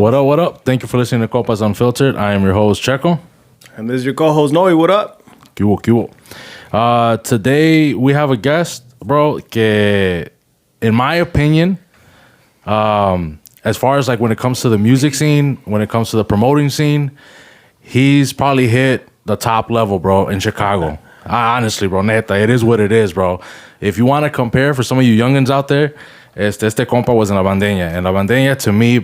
What up, what up? Thank you for listening to Compas Unfiltered. I am your host, Checo. And this is your co-host, Noe. What up? ¿Qué hubo? Today, we have a guest, bro, que, in my opinion, as far as like when it comes to the music scene, when it comes to the promoting scene, he's probably hit the top level, bro, in Chicago. Honestly, bro, neta, it is what it is, bro. If you want to compare for some of you youngins out there, este compa was in La Bandeña. And La Bandeña, to me,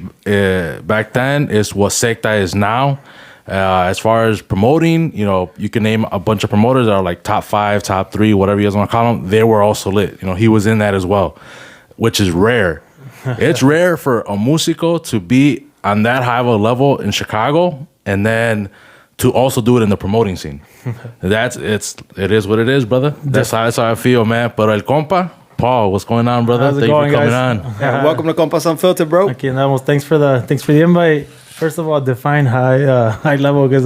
back then, is what Secta is now. As far as promoting, you know, you can name a bunch of promoters that are like top 5, top 3, whatever you guys want to call them. They were also lit. You know, he was in that as well, which is rare. It's rare for a musico to be on that high of a level in Chicago and then to also do it in the promoting scene. It is what it is, brother. That's how I feel, man. But el compa, Paul, what's going on, brother? How's it going, Thank you for guys? coming on. Yeah, welcome to Compas Unfiltered, bro. Okay, Namos, thanks for the invite. First of all, define high level because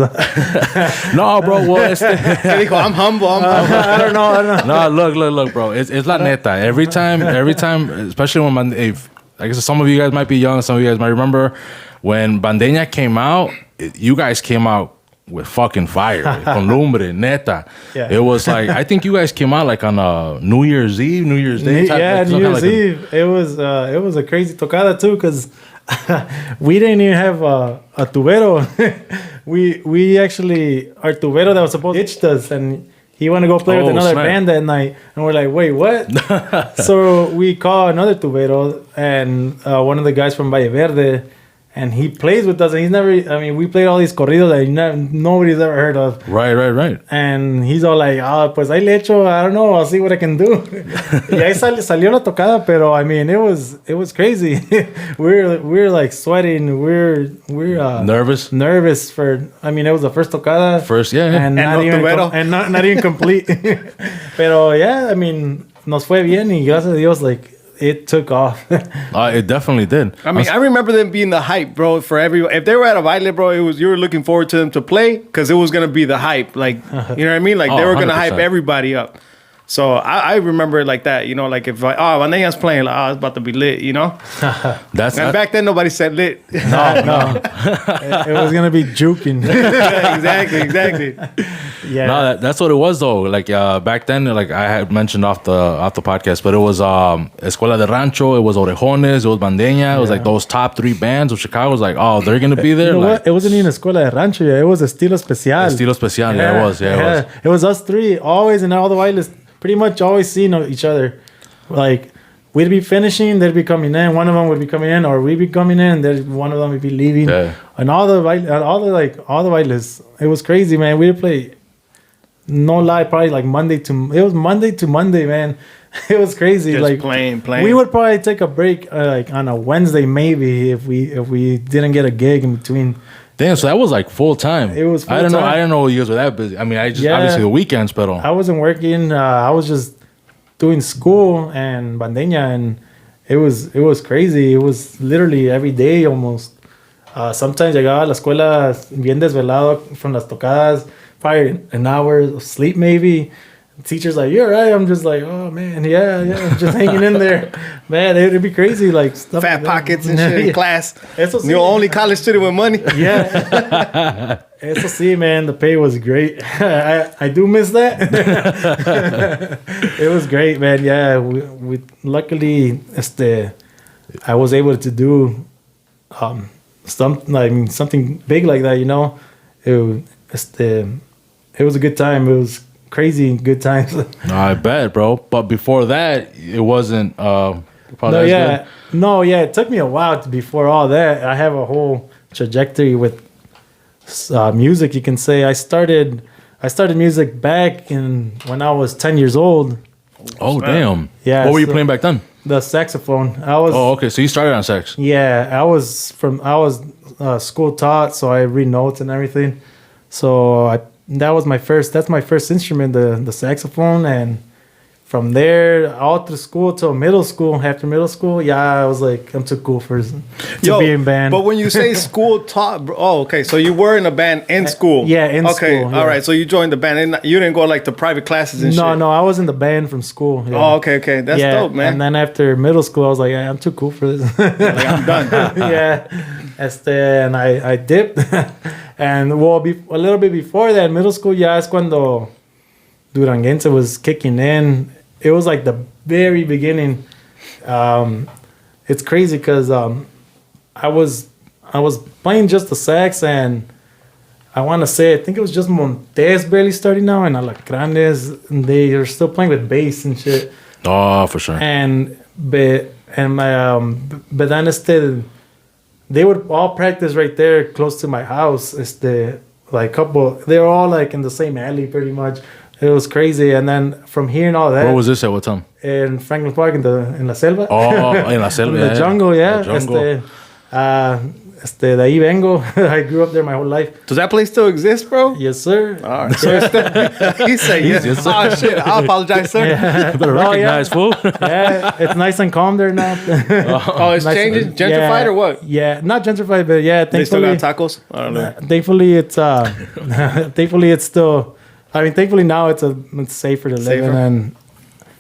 No, bro. Well, I'm humble. I don't know. No, look, bro. It's la neta. Every time, especially when I guess some of you guys might be young, some of you guys might remember when Bandeña came out. You guys came out with fucking fire, con lumbre, neta. Yeah. It was like, I think you guys came out like on a New Year's Eve, New Year's Day. Yeah, New Year's Eve. It was a crazy tocada too because we didn't even have a tubero. we actually, our tubero that was supposed to ditched us and he wanted to go play with another band that night. And we're like, wait, what? So we call another tubero and one of the guys from Valle Verde. And he plays with us, and we played all these corridos that nobody's ever heard of. Right. And he's all like, pues ahí le echo, I don't know, I'll see what I can do. Y ahí salió la tocada, pero I mean, it was crazy. we're like sweating, we're nervous for, I mean, it was the first tocada. And not even complete. Pero yeah, I mean, nos fue bien y gracias a Dios, like, it took off. It definitely did. I mean, I remember them being the hype, bro, for everyone. If they were at a baile, bro, you were looking forward to them to play because it was going to be the hype. Like, you know what I mean? Like, they were going to hype everybody up. So I remember it like that, you know, like if Bandeña's playing, like, it's about to be lit, you know? Back then, nobody said lit. No. It was going to be juking. Exactly. Yeah. No, that's what it was though. Like back then, like I had mentioned off the podcast, but it was Escuela de Rancho, it was Orejones, it was Bandeña, it was like those top 3 bands of Chicago. It was like, oh, they're gonna be there. You know like, what? It wasn't even Escuela de Rancho, yeah. It was Estilo Especial. Estilo Especial, yeah, it was. It was us 3 always, and all the bailes pretty much always seeing each other. Like we'd be finishing, they'd be coming in, one of them would be coming in, or we'd be coming in, then one of them would be leaving. Yeah. And all the bailes, it was crazy, man. We'd play, no lie, probably like Monday to Monday, man. It was crazy. Just like playing. We would probably take a break like on a Wednesday maybe if we didn't get a gig in between. Damn, so that was like full time. It was full I time. didn't know you guys were that busy. I mean, obviously the weekends, but I wasn't working. I was just doing school and Bandeña, and it was crazy. It was literally every day almost. Sometimes llegaba a la escuela bien desvelado from las tocadas, probably an hour of sleep maybe. The teacher's like, "You're right." I'm just like, "Oh man, yeah, I'm just hanging in there." Man, it'd be crazy, like stuff fat like pockets and shit in class. Eso sí. You're only college student with money. Yeah. Eso sí, man, the pay was great. I do miss that. It was great, man. Yeah, we luckily I was able to do something big like that, you know. It was a good time. It was crazy good times. No, I bet, bro. But before that, it wasn't probably it took me a while before all that. I have a whole trajectory with music, you can say. I started music back when I was 10 years old. Oh, damn. Yeah. What were you playing back then? The saxophone. Oh, okay. So you started on sax. Yeah, I was school taught, so I read notes and everything. So that's my first instrument, the saxophone. And from there all through school till middle school. After middle school, I was like, I'm too cool to be in band. But when you say school taught, okay, so you were in a band in school. Yeah, in school. Okay, all right. So you joined the band, and you didn't go like to private classes and shit. No, I was in the band from school. Yeah. Oh, okay, that's dope, man. And then after middle school, I was like, I'm too cool for this. Like, I'm done. And I dipped. And well, a little bit before that, middle school, es cuando Duranguense was kicking in. It was like the very beginning. It's crazy because I was playing just the sax, and I want to say, I think it was just Montes barely starting now, and Alacranes, they are still playing with bass and shit. Oh, for sure. But then they would all practice right there close to my house. They were all like in the same alley pretty much. It was crazy. And then from hearing all that. Where was this at? What time? In Franklin Park in La Selva. Oh, in La Selva. In the jungle, yeah. The jungle. De ahí vengo. I grew up there my whole life. Does that place still exist, bro? Yes, sir. All right. So he said yes. Yes, sir. Oh, shit. I apologize, sir. Yeah. You better recognize, fool. Yeah, it's nice and calm there now. Oh, it's Nice. changing? Gentrified or what? Yeah, not gentrified, but yeah, They still thankfully. got tacos? I don't know. Thankfully, it's still. I mean, thankfully now it's safer to live Safer? in. And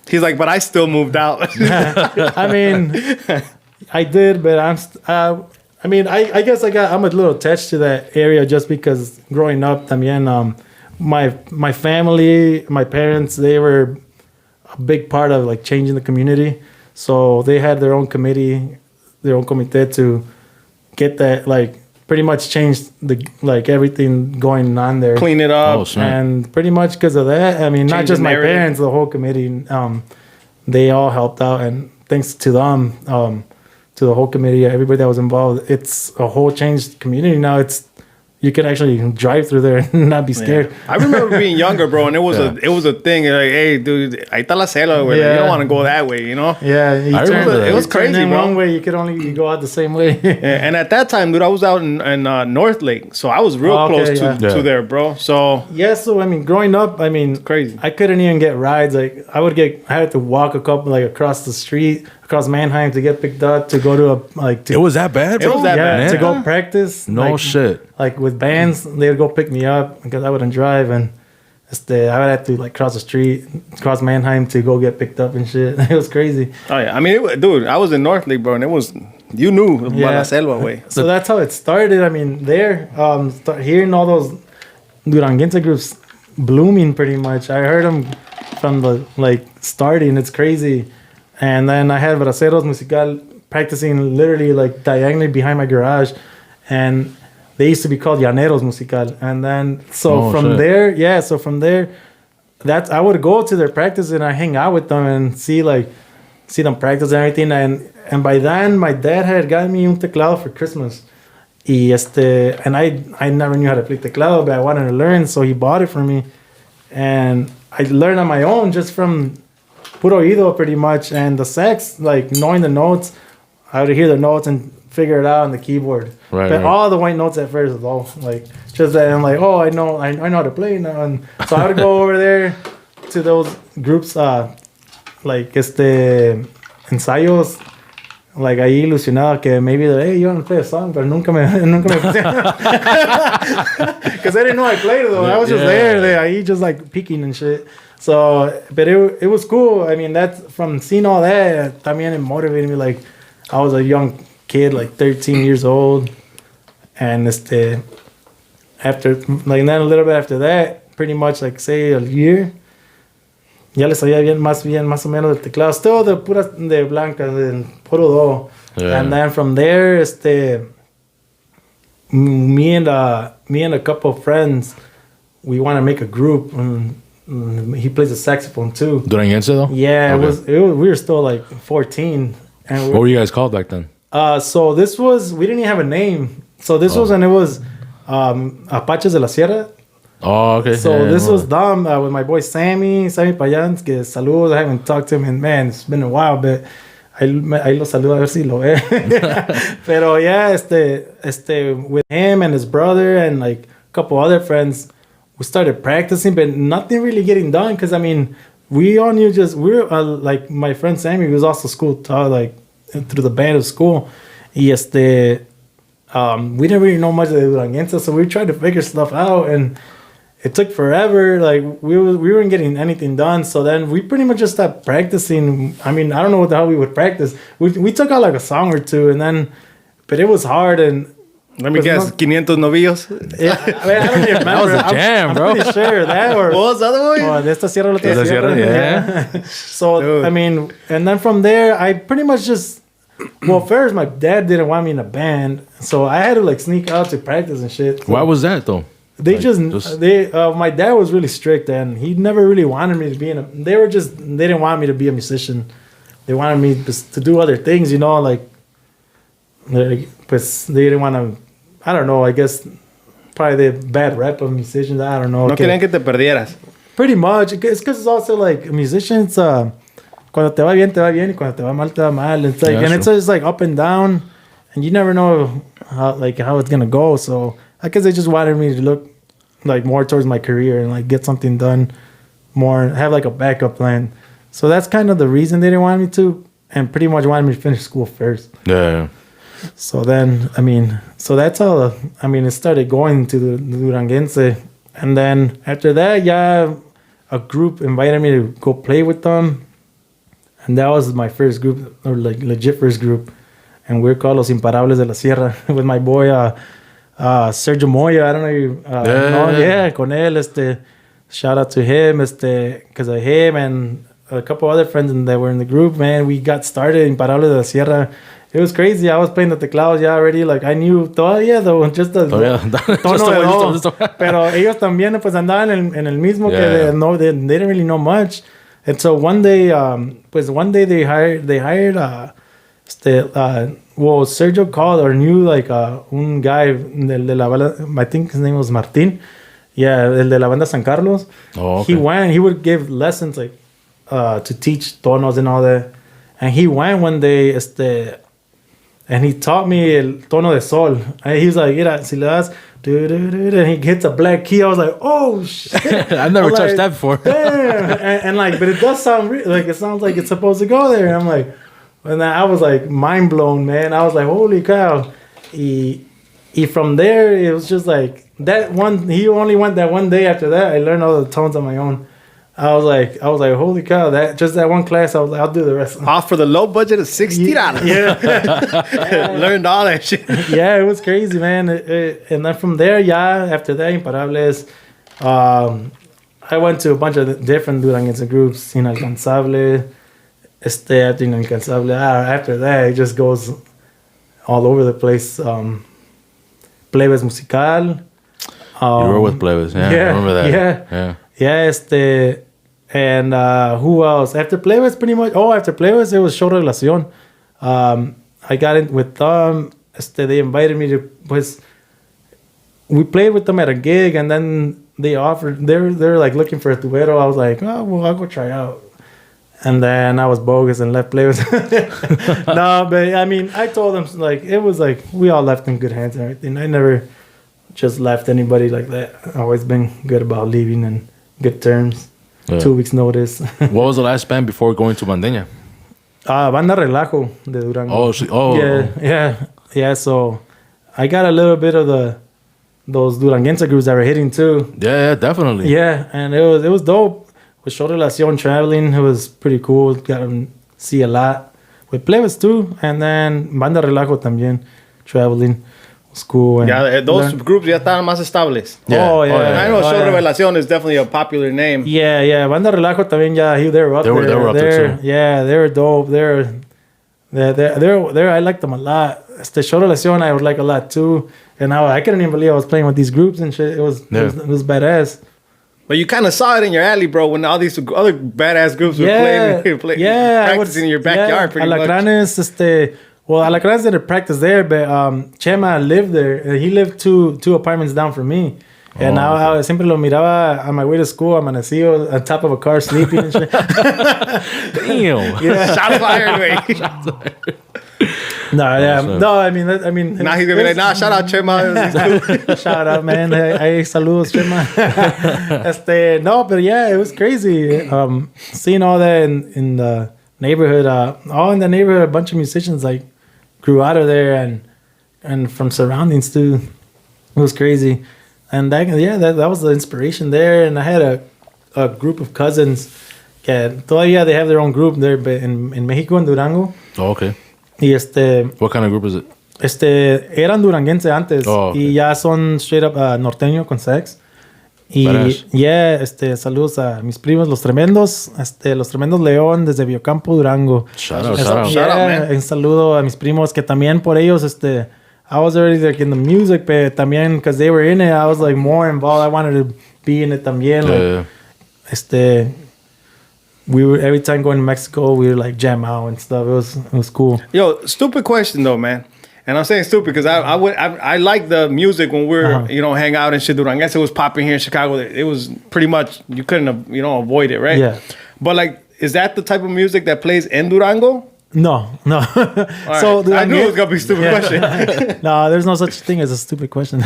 He's like, but I still moved out. I mean, I did, but I guess I'm a little attached to that area just because growing up, también, my family, my parents, they were a big part of like changing the community. So they had their own committee, their own comité to get that, like, pretty much changed everything going on there. Clean it up. Oh, smart. And pretty much because of that, I mean, not Change just the my narrative. parents, the whole committee, they all helped out. And thanks to them, to the whole committee, everybody that was involved, it's a whole changed community now. You can actually drive through there and not be scared. Yeah. I remember being younger, bro, and it was a thing. Like, hey, dude, ahí está la selva, güey. Like, you don't want to go that way, you know? Yeah, I remember that. It was crazy, in bro. one way, you go out the same way. And at that time, dude, I was out in North Lake, so I was real Oh, okay, close yeah. to there, bro. So Yeah, so I mean, growing up, I mean, crazy. I couldn't even get rides. Like I had to walk across the street, across Mannheim to get picked up to go to It was that bad, bro? It was that bad. to go practice. No shit. Like with bands, they would go pick me up because I wouldn't drive, and I would have to like cross the street, cross Mannheim to go get picked up and shit. It was crazy. Oh yeah, I mean, dude, I was in North Lake, bro, and it was you knew about la selva way. So that's how it started. I mean, hearing all those Duranguense groups blooming pretty much. I heard them from the starting. It's crazy. And then I had Braceros Musical practicing literally like diagonally behind my garage, and they used to be called Llaneros Musical. And then from there, I would go to their practice and I hang out with them and see them practice and everything. And by then my dad had gotten me un teclado for Christmas. And I never knew how to play teclado, but I wanted to learn, so he bought it for me. And I learned on my own just from puro oído pretty much. And the sax, like knowing the notes, I would hear the notes and figure it out on the keyboard. Right, but right. all the white notes at first, though, like just that I'm like, oh, I know how to play now. And so I would go over there to those groups, ensayos. Like ahí ilusionado que maybe hey, you want to play a song, but nunca me because I didn't know I played though. I was just there, ahí just like peeking and shit. So, but it was cool. I mean, that's from seeing all that. También it motivated me. Like I was a young kid, like 13 years old, and after like then a little bit after that, pretty much like say a year. Ya le sabía más o menos del teclado. Still de blanca, del puro do. Yeah. And then from there, me and a couple of friends, we want to make a group. And he plays the saxophone too. Duranguense, though? Yeah, Okay. we were still like 14. And What were you guys called back then? so this was, we didn't even have a name. So this was, and it was Apaches de la Sierra. Oh, okay. So Yeah, this yeah. was Dom with my boy Sammy Payans, que saludos. I haven't talked to him in, man, it's been a while, but ahí lo saludo a ver si lo ve. Pero yeah, with him and his brother and like a couple other friends, we started practicing, but nothing really getting done because I mean, we all knew we're like my friend Sammy, who was also school taught like through the band of school. We didn't really know much of the Duranguense, so we tried to figure stuff out, and it took forever. Like we weren't getting anything done. So then we pretty much just stopped practicing. I mean, I don't know what the hell we would practice. We took out like a song or two, and then, but it was hard. And let me guess, 500 novillos. Yeah, I don't even remember. That was a jam, bro. I'm pretty sure that or What was the other one? oh, de esta sierra, la otra Esta sierra. sierra, yeah. So Dude. I mean, and then from there, I pretty much just. Well, first my dad didn't want me in a band, so I had to like sneak out to practice and shit. So Why was that though? they Like, my dad was really strict, and he never really wanted me to be in a. They didn't want me to be a musician. They wanted me to do other things, you know, like pues they didn't want to. I don't know. I guess probably the bad rep of musicians. I don't know. No querían que te perdieras. Pretty much. It's because it's also like musicians. Cuando te va bien, y cuando te va mal, te va mal. It's like, Yeah, and it's just like up and down, and you never know how it's gonna go. So I guess they just wanted me to look like more towards my career and like get something done more, have like a backup plan. So that's kind of the reason they didn't want me to, and pretty much wanted me to finish school first. Yeah. So then, I mean, so that's how, it started going to the Duranguense. And then after that, yeah, a group invited me to go play with them. And that was my first group, or like legit first group. And we're called Los Imparables de la Sierra with my boy, Sergio Moya. I don't know you know. Yeah, con él, shout out to him, because of him and a couple other friends that were in the group, man. We got started in Imparables de la Sierra. It was crazy. I was playing the teclados ya already. Like, I knew todavía, though, just the tono de do. Pero ellos también, pues, andaban en el mismo que they didn't really know much. And so one day they hired, Sergio called or knew, like, un guy de la banda, I think his name was Martin. Yeah, el de la banda San Carlos. Oh, okay. He would give lessons, like, to teach tonos and all that. And he went one day, and he taught me el tono de sol. And he was like, mira, si le das, and he hits a black key. I was like, oh, shit. I've never touched that before. Damn. and like, but it does sound like it sounds like it's supposed to go there. And I'm like, and I was like mind blown, man. I was like, holy cow. He from there, it was just like that one. He only went that one day. After that, I learned all the tones on my own. I was like, holy cow! That one class, I was like, I'll do the rest. Off for the low budget of $60. Yeah. Learned all that shit. Yeah, it was crazy, man. And then from there, after that, Imparables, I went to a bunch of different Duranguense groups. Inalcanzable, after Inalcanzable. After that, it just goes all over the place. Plebes Musical. You were with Plebes, yeah. I remember that. Yeah. And who else? After Plebes, pretty much. Oh, after Plebes, it was Show Relación. I got in with them. They invited me to, pues, we played with them at a gig, and then they offered, they're like looking for a tubero. I was like, oh, well, I'll go try out. And then I was bogus and left Plebes. No, but I mean, I told them, like, it was like, we all left in good hands and everything. I never just left anybody like that. I've always been good about leaving and good terms. Yeah. 2 weeks notice. What was the last band before going to Bandeña? Banda Relajo de Durango. Yeah. So I got a little bit of those Duranguense groups that were hitting too. Yeah, definitely. Yeah, and it was dope. With Show Relación traveling, it was pretty cool. Got to see a lot. With Plebes too, and then Banda Relajo también traveling. Cool. And those groups ya estaban más estables. Yeah. Oh, yeah. I know Show Revelación is definitely a popular name. Yeah. Banda Relajo también, they were up there. They were up there too. Yeah, they were dope. They're I liked them a lot. Show Relación I would like a lot too. And I couldn't even believe I was playing with these groups and shit. It was badass. But you kind of saw it in your alley, bro, when all these other badass groups were practicing in your backyard pretty much. Well, Alacranes didn't practice there, but Chema lived there. He lived two apartments down from me. And I siempre lo miraba on my way to school, amanecido, on top of a car, sleeping and shit. Damn. Yeah. Shots fired, güey. No, I mean. Now he's gonna be like, nah, shout out Chema. Shout out, man. Hey, saludos, Chema. No, but yeah, it was crazy. Seeing all that in the neighborhood, all in the neighborhood, a bunch of musicians like grew out of there and from surroundings too. It was crazy. And that was the inspiration there. And I had a group of cousins that, they have their own group there in Mexico, in Durango. Oh, okay. Y What kind of group is it? Eran duranguense antes. Oh, okay. Y ya son straight up norteño con sex. Y saludos a mis primos, los tremendos León desde Biocampo, Durango. Shout out, man. Un saludo a mis primos que también por ellos, I was already like in the music, but también because they were in it, I was like more involved. I wanted to be in it también. We were every time going to Mexico, we would like jam out and stuff. It was cool. Yo, stupid question though, man. And I'm saying stupid because I like the music when we're hang out and shit. I guess it was popping here in Chicago. It was pretty much you couldn't avoid it, right? Yeah. But like, is that the type of music that plays in Durango? No. So right. I knew it was gonna be a stupid question. No, there's no such thing as a stupid question.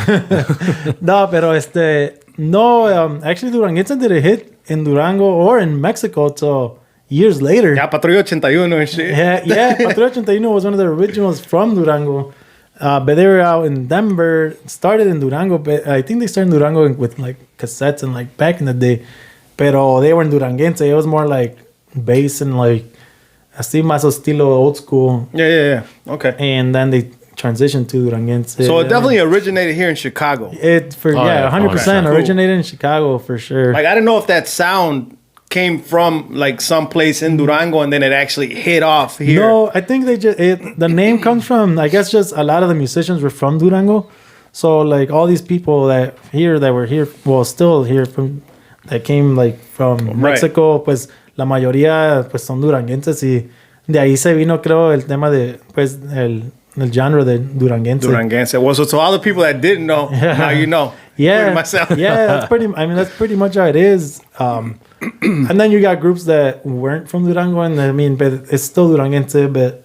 No, pero actually Duranguense did a hit in Durango or in Mexico till years later. Yeah, Patrulla 81 and shit. Yeah, Patrulla 81 was one of the originals from Durango. But they were out in Denver, started in Durango, but I think they started in Durango with like cassettes and like back in the day. Pero they were in Duranguense. It was more like bass and like así más estilo old school. Yeah. Okay. And then they transitioned to Duranguense. So it definitely originated here in Chicago. 100% originated in Chicago for sure. Like I don't know if that sound came from like someplace in Durango and then it actually hit off here. No, I think the name comes from, I guess, just a lot of the musicians were from Durango. So like all these people that were here, well, still here that came like from Mexico, pues la mayoría pues son duranguenses y de ahí se vino, creo, el tema de pues el genre de duranguense. Well, so all the people that didn't know, now you know. Yeah, myself. Yeah, that's pretty much how it is. And then you got groups that weren't from Durango, and but it's still duranguense, but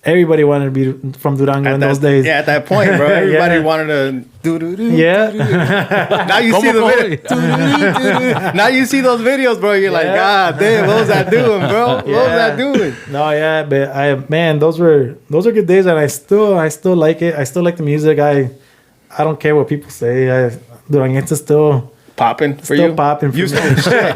everybody wanted to be from Durango in those days. Yeah, at that point, bro, everybody wanted to do. Yeah. Now you see the video. Now you see those videos, bro. You're like, God damn, what was I doing, bro? What was I doing? No, yeah, but those are good days, and I still like it. I still like the music. I don't care what people say. Duranguense is still popping for still you. Popping for you me. shit.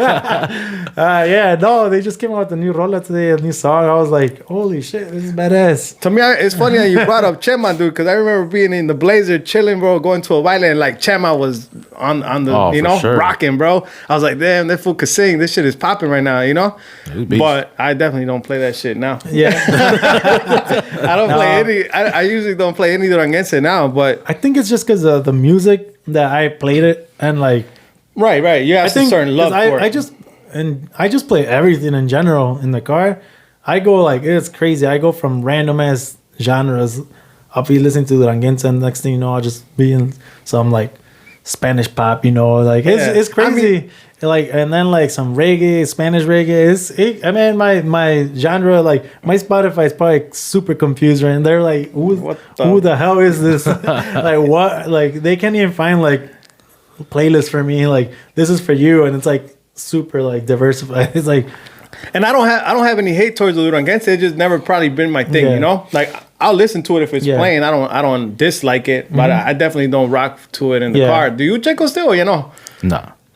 They just came out with a new rola today, a new song. I was like, holy shit, this is badass. To me, it's funny that you brought up Chema, dude, because I remember being in the Blazer, chilling, bro, going to a baile, and like Chema was on the rocking, bro. I was like, damn, that fool could sing. This shit is popping right now, But I definitely don't play that shit now. Yeah. I don't play any. I usually don't play any Duranguense now, but I think it's just because of the music that I played it and like. Right. You have a certain love for it. I just play everything in general in the car. I go like, it's crazy. I go from random ass genres. I'll be listening to Duranguense, and next thing you know, I'll just be in some like Spanish pop, like it's crazy. And then like some reggae, Spanish reggae. My genre, like my Spotify is probably super confused, right? And they're like, who the hell is this? Like what? Like they can't even find like playlist for me, like this is for you, and it's like super like diversified. It's like, and I don't have any hate towards the Duranguense. It's just never probably been my thing, Like I'll listen to it if it's playing. I don't dislike it, but I definitely don't rock to it in the car. Do you, Checo, still? No,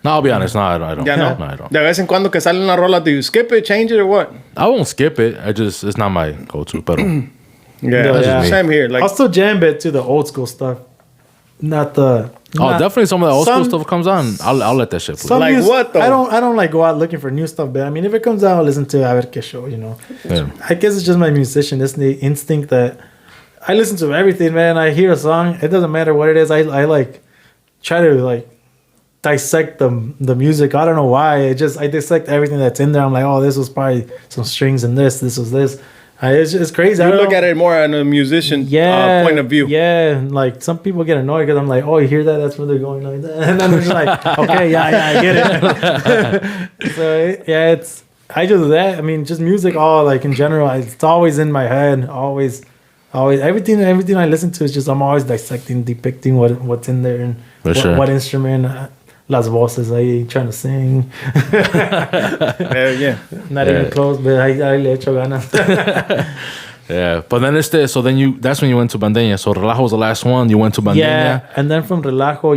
I'll be honest. No, I don't. Yeah, no? No, I don't. De vez en cuando que sale una rola, do you skip it, change it, or what? I won't skip it. It's not my go-to, but same here. Like I'll still jam it to the old school stuff. Definitely some of the old school stuff comes on. I'll let that shit play. Like what though? I don't like go out looking for new stuff, but if it comes out, I'll listen to it, a ver qué show, Yeah. I guess it's just my musician instinct that I listen to everything, man. I hear a song, it doesn't matter what it is. I like try to like dissect the music. I don't know why. I dissect everything that's in there. I'm like, oh, this was probably some strings in this was this. It's crazy. You look at it more on a musician point of view. Yeah, like some people get annoyed because I'm like, oh, you hear that? That's where they're going like that. And I'm just like, okay, yeah, I get it. So I just that. I mean, just music, all like in general. It's always in my head. Always. Everything I listen to is just I'm always dissecting, depicting what's in there and what instrument, las voces ahí trying to sing. Yeah. Not even close, but I le echo ganas. Yeah, but then that's when you went to Bandeña. So Relajo was the last one. You went to Bandeña. Yeah, and then from Relajo,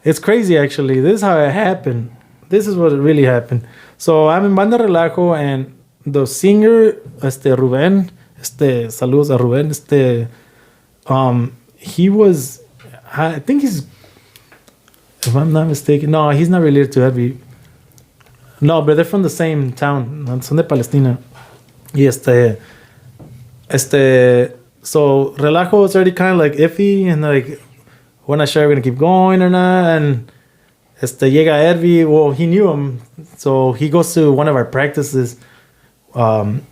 it's crazy actually. This is how it happened. This is what really happened. So I'm in Banda Relajo, and the singer, Rubén, saludos a Rubén, he was, I think he's, if I'm not mistaken, no, he's not related to Edvi. No, but they're from the same town. Son de Palestina. Y so Relajo was already kind of like iffy, and like we're not sure we're gonna keep going or not. And llega Ervi, well, he knew him, so he goes to one of our practices, and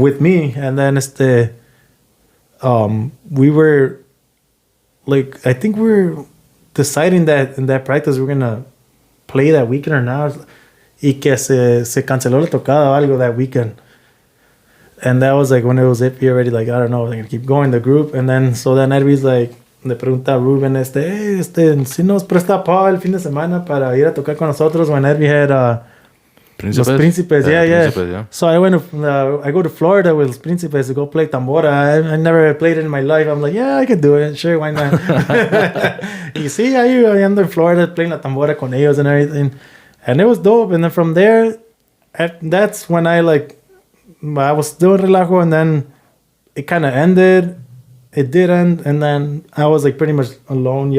with me, and then we were like, I think we were deciding that in that practice we're gonna play that weekend or not, y que se canceló la tocada o algo that weekend. And that was like when it was iffy already, like, I don't know, they're gonna keep going, the group. And then, so then Ervi's like, le pregunta a Ruben, si nos presta Paul el fin de semana para ir a tocar con nosotros, when Ervi had, Los Príncipes, yeah. Príncipes, yeah. So I go to Florida with Los Príncipes to go play tambora. I never played it in my life. I'm like, yeah, I could do it. Sure, why not? You see, I ando in Florida playing la tambora con ellos and everything. And it was dope. And then from there, that's when I was doing Relajo, and then it kind of ended. It did end, and then I was like pretty much alone,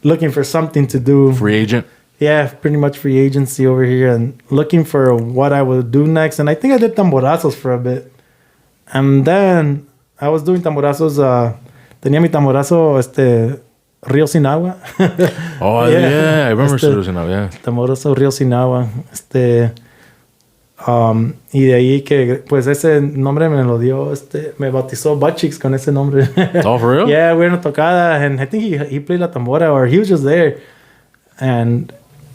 looking for something to do. Free agent? Yeah, pretty much free agency over here, and looking for what I would do next. And I think I did tamborazos for a bit. And then I was doing tamborazos. Tenía mi tamborazo, Río Sin Agua. Oh, yeah, I remember Río Sin Agua, yeah. Tamborazo Río Sin Agua. Y de ahí que, pues, ese nombre me lo dio, me bautizó Butchicks con ese nombre. Oh, for real? Yeah, we were in a tocada, and I think he played la tambora, or he was just there. And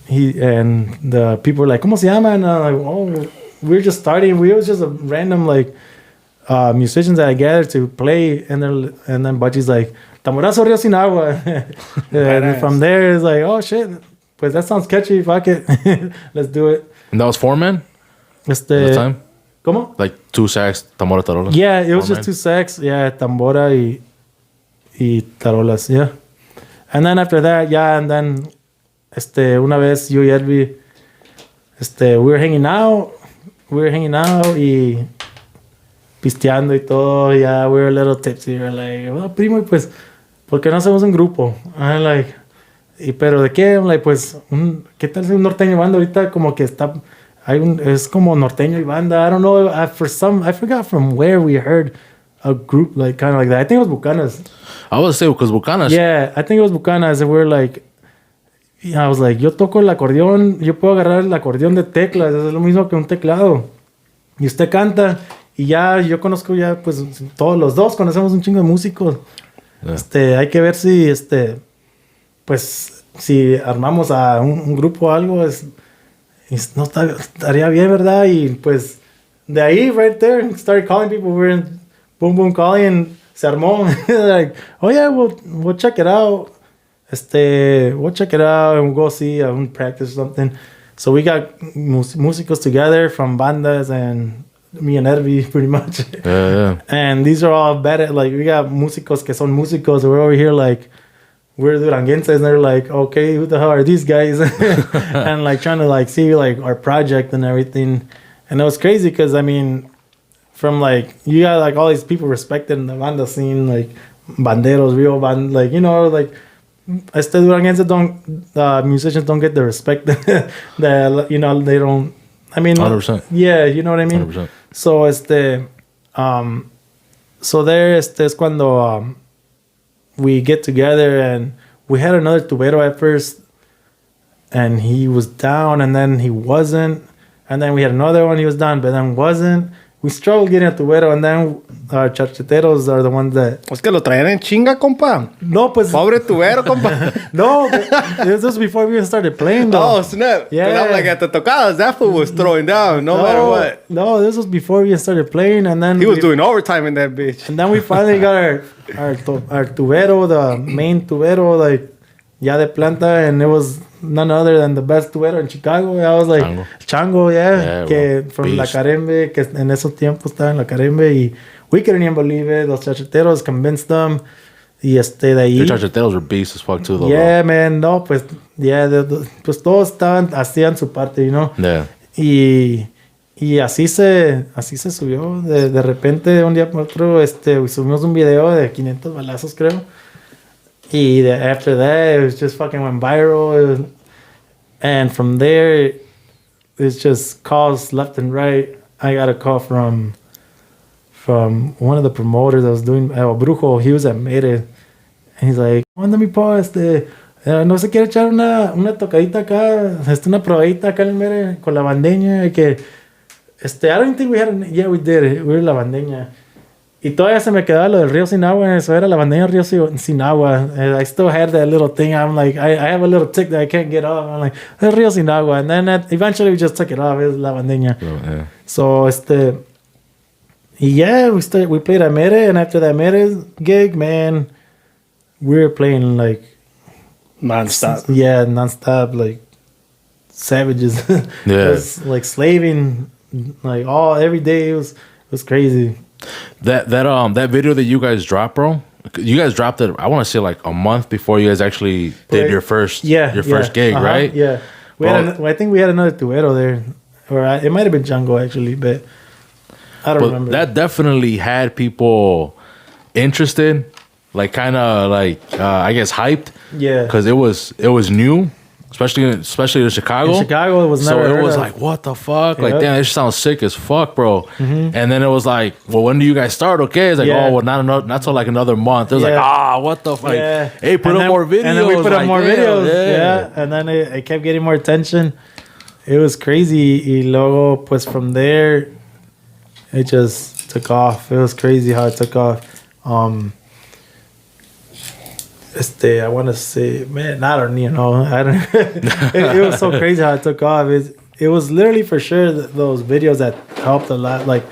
the people were like, ¿Cómo se llama? And I'm like, oh, we're just starting. We was just a random, musicians that I gathered to play. And then Butchie's like, Tamborazo Río Sin Agua. And from there, it's like, oh, shit. Pues that sounds catchy. Fuck it. Let's do it. And that was 4 men? At the time? ¿Cómo? Like 2 sax, tambora, tarolas? Yeah, it was 4 just men. 2 sax. Yeah, tambora y tarolas, yeah. And then after that, and then, una vez yo y Elvi, we were hanging out y pisteando y todo, we were a little tipsy. We were like, well, primo, pues, ¿por qué no hacemos un grupo? I'm like, ¿pero de qué? I'm like, pues, ¿qué tal si un norteño banda ahorita como que está... es como norteño y banda. I don't know. I forgot from where we heard a group kind of like that. I think it was Bucanas. I was say because Bucanas. Yeah, I think it was Bucanas. And we were like, I was like, yo toco el acordeón, yo puedo agarrar el acordeón de teclas, es lo mismo que un teclado. Y usted canta, y yo conozco pues, todos los dos conocemos un chingo de músicos. Yeah. Hay que ver si, pues, si armamos a un grupo o algo, no estaría bien, ¿verdad? Y pues de ahí, right there, started calling people. We were in boom boom calling, and se armó. Like, oh yeah, we'll check it out. We'll check it out and we'll go see a practice or something. So we got músicos together from bandas, and me and Ervi pretty much. Yeah. And these are all better. Like, we got músicos que son músicos. We're over here like, we're duranguenses, and they're like, okay, who the hell are these guys? And like trying to see our project and everything. And it was crazy because, I mean, from you got all these people respected in the banda scene, like banderos, real band, duranguenses musicians don't get the respect that, they don't, I mean, 100%. Yeah, you know what I mean? 100%. So, so there, es cuando, we get together, and we had another tubero at first, and he was down, and then he wasn't, and then we had another one, he was down, but then wasn't. We struggled getting a tubero, and then our charcheteros are the ones that... Es que lo traían en chinga, compa. No, pues... Pobre tubero, compa. No, this was before we even started playing, though. Oh, snap. Yeah. 'Cause I'm like, at the tocadas, that fool was throwing down, no matter what. No, this was before we even started playing, and then... He was doing overtime in that bitch. And then we finally got our tubero, the main tubero, like, ya de planta, and it was none other than the best tubero in Chicago. I was like, Chango, yeah que bro. from Beast. La Carembe, que en esos tiempos estaba en La Carembe, y we couldn't even believe it. Los charcheteros convinced them, y de ahí... Your charcheteros were beasts as fuck too, though. Yeah, man, no, pues, pues todos hacían su parte, you know? Yeah. Y así se subió. De repente, un día por otro, subimos un video de 500 balazos, creo. Y after that, it was just fucking went viral. And from there, it's just calls left and right. I got a call from one of the promoters that was doing Brujo. He was at Mere. And he's like, mándame po, no se quiere echar una tocadita acá, una probadita acá en el Mere con la bandeña. Que, I don't think we had, yeah, we did it. We were la bandeña. Y todavía se me quedaba lo del río sin agua. Eso era la bandeña río sin agua. I still had that little thing. I'm like, I have a little tick that I can't get off. I'm like, el río sin agua. And then eventually we just took it off. It's la bandeña. Oh, yeah. So, yeah, we played at Mere. And after that Mere gig, man, we were playing like... Non-stop. Yeah, non-stop. Like savages. Yeah. It was like slaving. Like every day. It was crazy. That video that you guys dropped, bro. You guys dropped it. I want to say like a month before you guys actually did your first gig, right? Yeah. I think we had another tubero there, or it might have been Django actually, but I don't remember. That definitely had people interested, like kind of like I guess hyped. Yeah. Because it was new. Especially in Chicago. In Chicago, it was never. So it was like, what the fuck? Like, damn, this sounds sick as fuck, bro. Mm-hmm. And then it was like, well, when do you guys start? Okay, it's like, oh, well, not till like another month. It was like, what the fuck? Yeah. Hey, put up more videos. And then we put up more videos. Yeah. And then it kept getting more attention. It was crazy. Y luego, pues from there, it just took off. It was crazy how it took off. I want to say, man, I don't it was so crazy how it took off. It was literally for sure those videos that helped a lot. Like,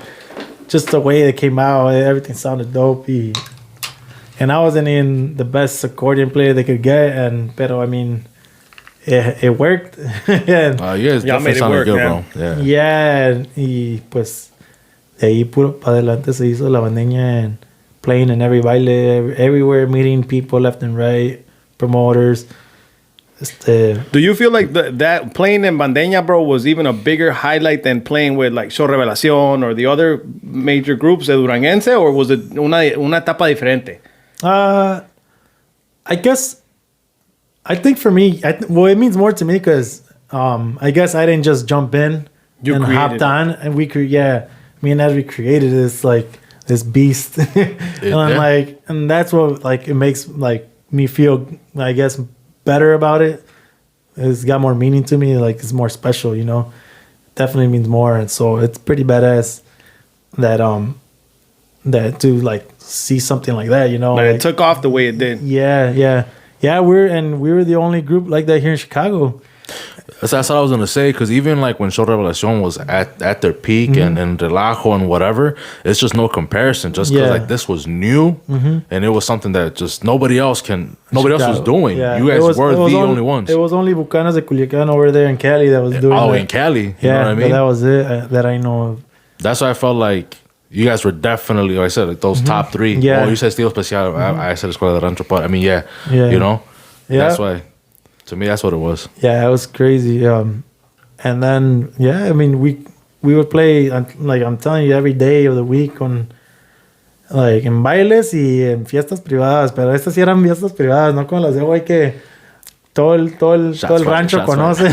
just the way it came out, everything sounded dope. And I wasn't even the best accordion player they could get, pero I mean, it worked. And, you guys definitely sounded good, bro. Yeah. Yeah, y pues, de ahí puro para adelante se hizo la bandeña and playing in every baile, everywhere, meeting people left and right, promoters. Do you feel like that playing in Bandeña, bro, was even a bigger highlight than playing with like Show Revelación or the other major groups de Duranguense, or was it una etapa diferente? I guess, I think for me, it means more to me because I guess I didn't just jump in and hopped on, and me and Edry created this like this beast. And I'm like, and that's what like it makes like me feel, I guess, better about it. It's got more meaning to me, like it's more special, you know. Definitely means more, and so it's pretty badass that to like see something like that, you know. But like, it took off the way it did. Yeah. We were the only group like that here in Chicago. That's what I was gonna say, because even like when Show Revelación was at their peak and Relajo and whatever, it's just no comparison. Just because like this was new and it was something that just nobody else was doing. Yeah. You guys were the only ones. It was only Bucanas de Culiacán over there in Cali that was doing it. In Cali. You know what I mean? But that was it that I know of. That's why I felt like you guys were definitely, like I said, like those top three. Yeah. Oh, you said Estilo Especial. I said Escuela de Rancho, but I mean, yeah. You know? Yeah. That's why. To me, that's what it was. Yeah, it was crazy. And then, I mean, we would play, like I'm telling you, every day of the week on, like, en bailes y en fiestas privadas. Pero estas sí eran fiestas privadas, no como las de hoy que todo el rancho conoce.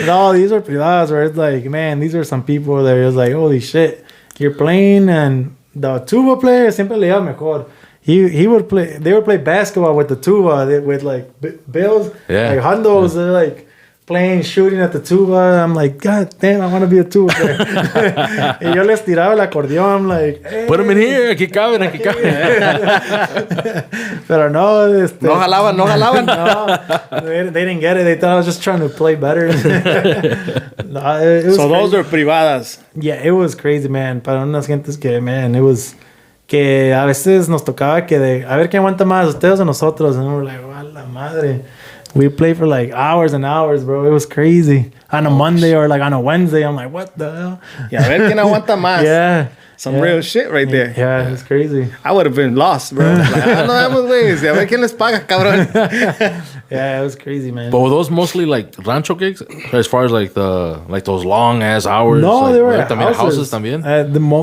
No, these are privadas where it's like, man, these are some people that is like, holy shit, you're playing, and the tuba player siempre le iba mejor. He would play. They would play basketball with the tuba with like bills, like hundos. They're like playing, shooting at the tuba. I'm like, God damn, I want to be a tuba player. Y yo les tiraba el acordeón. I'm like, hey. Put them in here. Aquí caben, aquí caben. Pero no, No jalaban. no, they didn't get it. They thought I was just trying to play better. No, it was So those crazy. are privadas. Yeah, it was crazy, man. Para unas gentes que, man, it was... Que a veces nos tocaba que de... A ver quién aguanta más, ustedes o nosotros. And we were like, a la madre. We played for like hours and hours, bro. It was crazy. On a Monday or like on a Wednesday, I'm like, what the hell? Y a ver quién aguanta más. Yeah. Some real shit right there. Yeah, it was crazy. I would have been lost, bro. Like, no damos, güey. A ver quién les paga, cabrón. Yeah, it was crazy, man. But were those mostly like rancho gigs? As far as like those long ass hours? No, like, they were at houses también?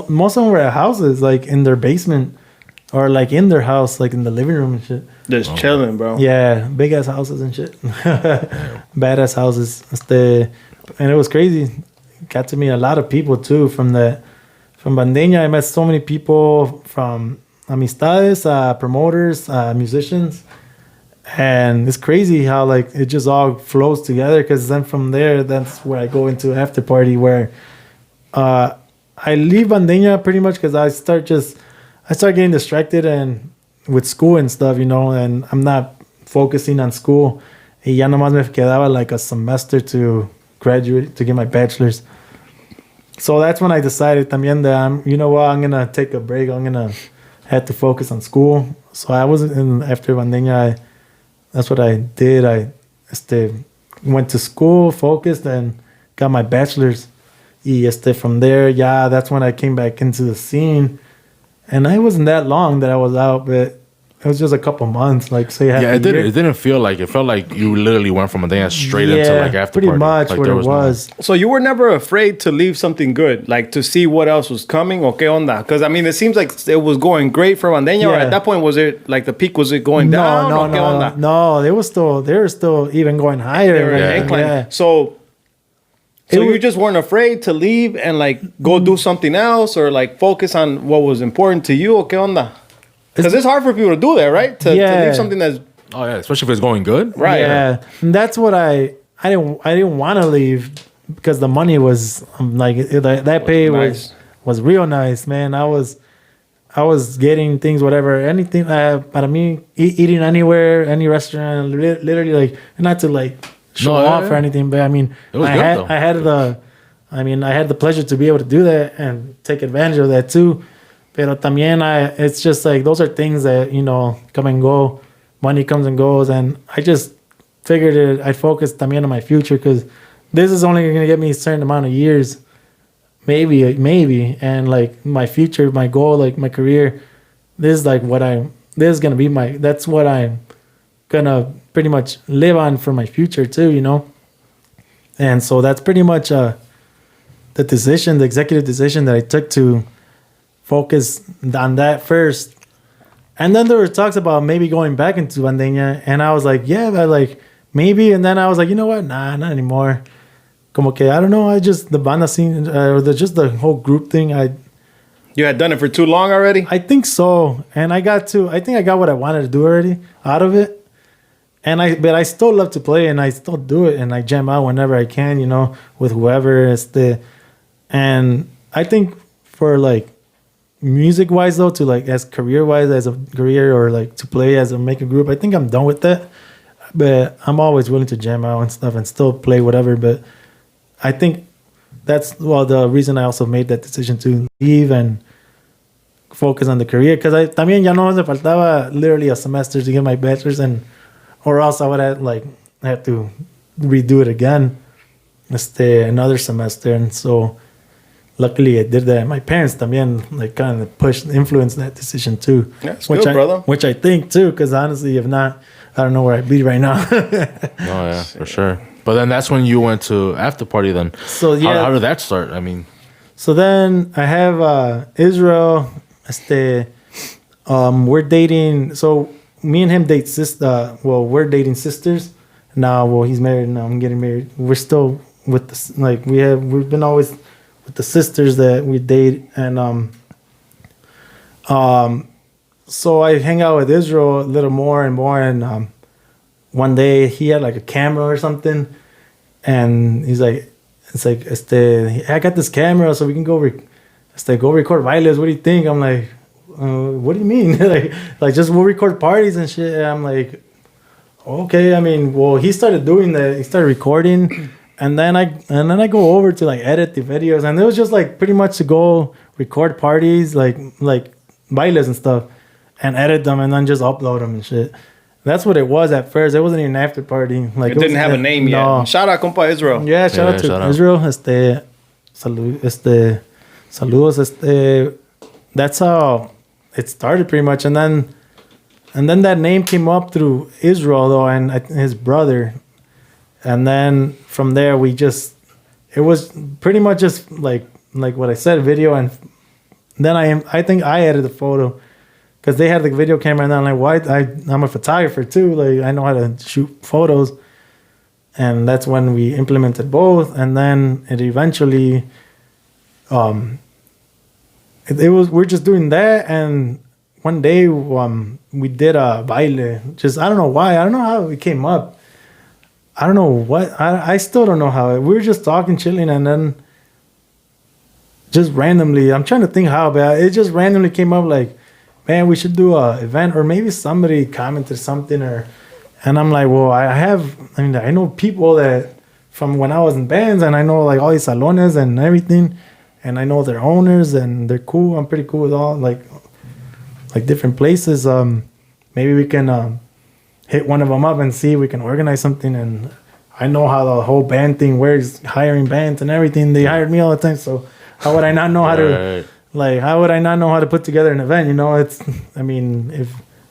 Most of them were at houses, like in their basement. Or like in their house, like in the living room and shit. Just chilling, bro. Yeah, big ass houses and shit. Badass houses. And it was crazy. Got to meet a lot of people too from Bandeña. I met so many people from amistades, promoters, musicians. And it's crazy how like it just all flows together, because then from there, that's where I go into after party, where I leave Bandeña pretty much because I start getting distracted and with school and stuff, and I'm not focusing on school. Y ya nomás me quedaba like a semester to graduate, to get my bachelor's. So that's when I decided también that I'm going to take a break. I'm going to have to focus on school. So I wasn't after Bandeña. That's what I did. I went to school, focused, and got my bachelor's. Y from there, that's when I came back into the scene. And it wasn't that long that I was out, but it was just a couple months. Like, say, it didn't feel like it. Felt like you literally went from a dance straight into like after pretty party. much like what it was. So you were never afraid to leave something good, like to see what else was coming, o qué onda? Because I mean, it seems like it was going great for Bandeña. Or at that point, was it like the peak? Was it going down? No, o qué onda? no. They were still even going higher. They were inclined. Yeah. So you just weren't afraid to leave and like go do something else, or like focus on what was important to you, o qué onda? Because it's hard for people to do that, right? To leave something that's Oh yeah, especially if it's going good. right. Yeah, and that's what I didn't want to leave, because the money was that pay nice. was real nice, man. I was getting things, whatever, anything. Para mí, eating anywhere, any restaurant, literally, like, not to like show off or anything, but I mean, it was good, though. I had the pleasure to be able to do that and take advantage of that too. Pero también it's just like, those are things that, come and go. Money comes and goes. And I just figured I'd focus también on my future, because this is only going to get me a certain amount of years. Maybe. And like my future, my goal, like my career, this is going to be that's what I'm going to pretty much live on for my future too, And so that's pretty much the executive decision that I took to focus on that first. And then there were talks about maybe going back into Bandeña, and I was like, yeah, but like maybe. And then I was like, you know what? Nah, not anymore. Como que, I don't know. The banda scene, or just the whole group thing. You had done it for too long already? I think so. And I think I got what I wanted to do already out of it. But I still love to play, and I still do it, and I jam out whenever I can, with whoever. And I think for like music wise though, to like as career wise, as a career, or like to play as a make a group, I think I'm done with that. But I'm always willing to jam out and stuff and still play whatever. But I think that's the reason I also made that decision to leave and focus on the career, because I también ya no me faltaba literally a semester to get my bachelor's, or else I would have to redo it again, another semester. And so luckily I did that. My parents también kind of influenced that decision too. Yeah, it's good, brother. Which I think too, because honestly, if not, I don't know where I'd be right now. Oh yeah, for sure. But then that's when you went to after party then. So yeah. How did that start? I mean. So then I have Israel. We're dating. So me and him date we're dating sisters now. Well, he's married now. I'm getting married. We're still with this. We've been always with the sisters that we date, and so I hang out with Israel a little more and more. And one day he had like a camera or something, And he's like, it's like, I got this camera so we can go go record bailes. What do you think? I'm like, what do you mean? like just we'll record parties and shit. And I'm like, okay. I mean, well, he started doing that. He started recording, and then I go over to like edit the videos, and it was just like pretty much to go record parties, like bailes and stuff, and edit them, and then just upload them and shit. That's what it was at first. It wasn't even an after party. Like it didn't have a name yet. Shout out, compa Israel. Yeah, shout out to Israel. Saludos. That's how it started pretty much, and then that name came up through Israel though, and his brother, and then from there it was pretty much just like what I said, video, and then I think I edited the photo. Because they had the video camera, and I'm like, why? I'm a photographer too. Like, I know how to shoot photos. And that's when we implemented both. And then it eventually, we're just doing that. And one day, we did a baile. Just, I don't know why. I don't know how it came up. I don't know what. I still don't know how. We were just talking, chilling, and then just randomly, I'm trying to think how, but it just randomly came up like, man, we should do a event, or maybe somebody commented something, and I'm like, well, I know people that from when I was in bands, and I know like all these salones and everything, and I know their owners, and they're cool. I'm pretty cool with all like different places. Maybe we can hit one of them up and see if we can organize something. And I know how the whole band thing works, hiring bands and everything. They hired me all the time, so how would I not know how to? Like, how would I not know how to put together an event? You know, if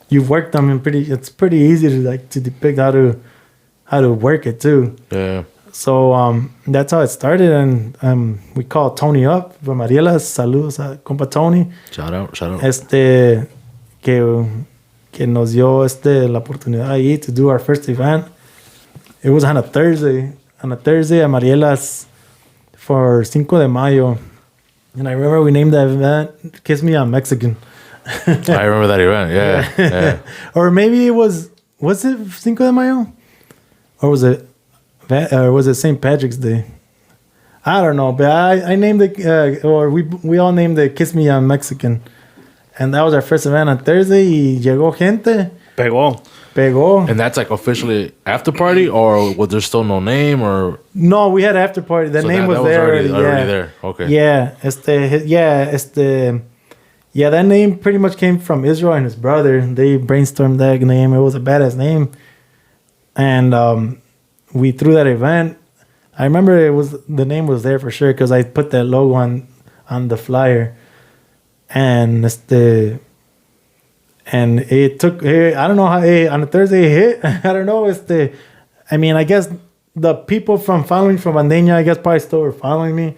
you've worked them, it's pretty easy to depict how to work it too. Yeah. So that's how it started, and we called Tony up from Mariela. Saludos a compa Tony. Shout out. Que nos dio la oportunidad ahí to do our first event. It was on a Thursday at Mariela's for 5 de Mayo. And I remember we named that event "Kiss Me, I'm Mexican." I remember that event. Yeah. Or maybe it was it 5 de Mayo, or was it St. Patrick's Day? I don't know, but I named it, or we all named it "Kiss Me, I'm Mexican," and that was our first event on Thursday. Y llegó gente. Pegó. And that's like officially after party, or was there still no name, or? No, we had after party. The name was there already. Already there. Okay. Yeah. That name pretty much came from Israel and his brother. They brainstormed that name. It was a badass name. And we threw that event. I remember the name was there for sure because I put that logo on the flyer. And and it took, I don't know how, on a Thursday it hit. I don't know. I guess the people from following from Bandeña, I guess probably still were following me.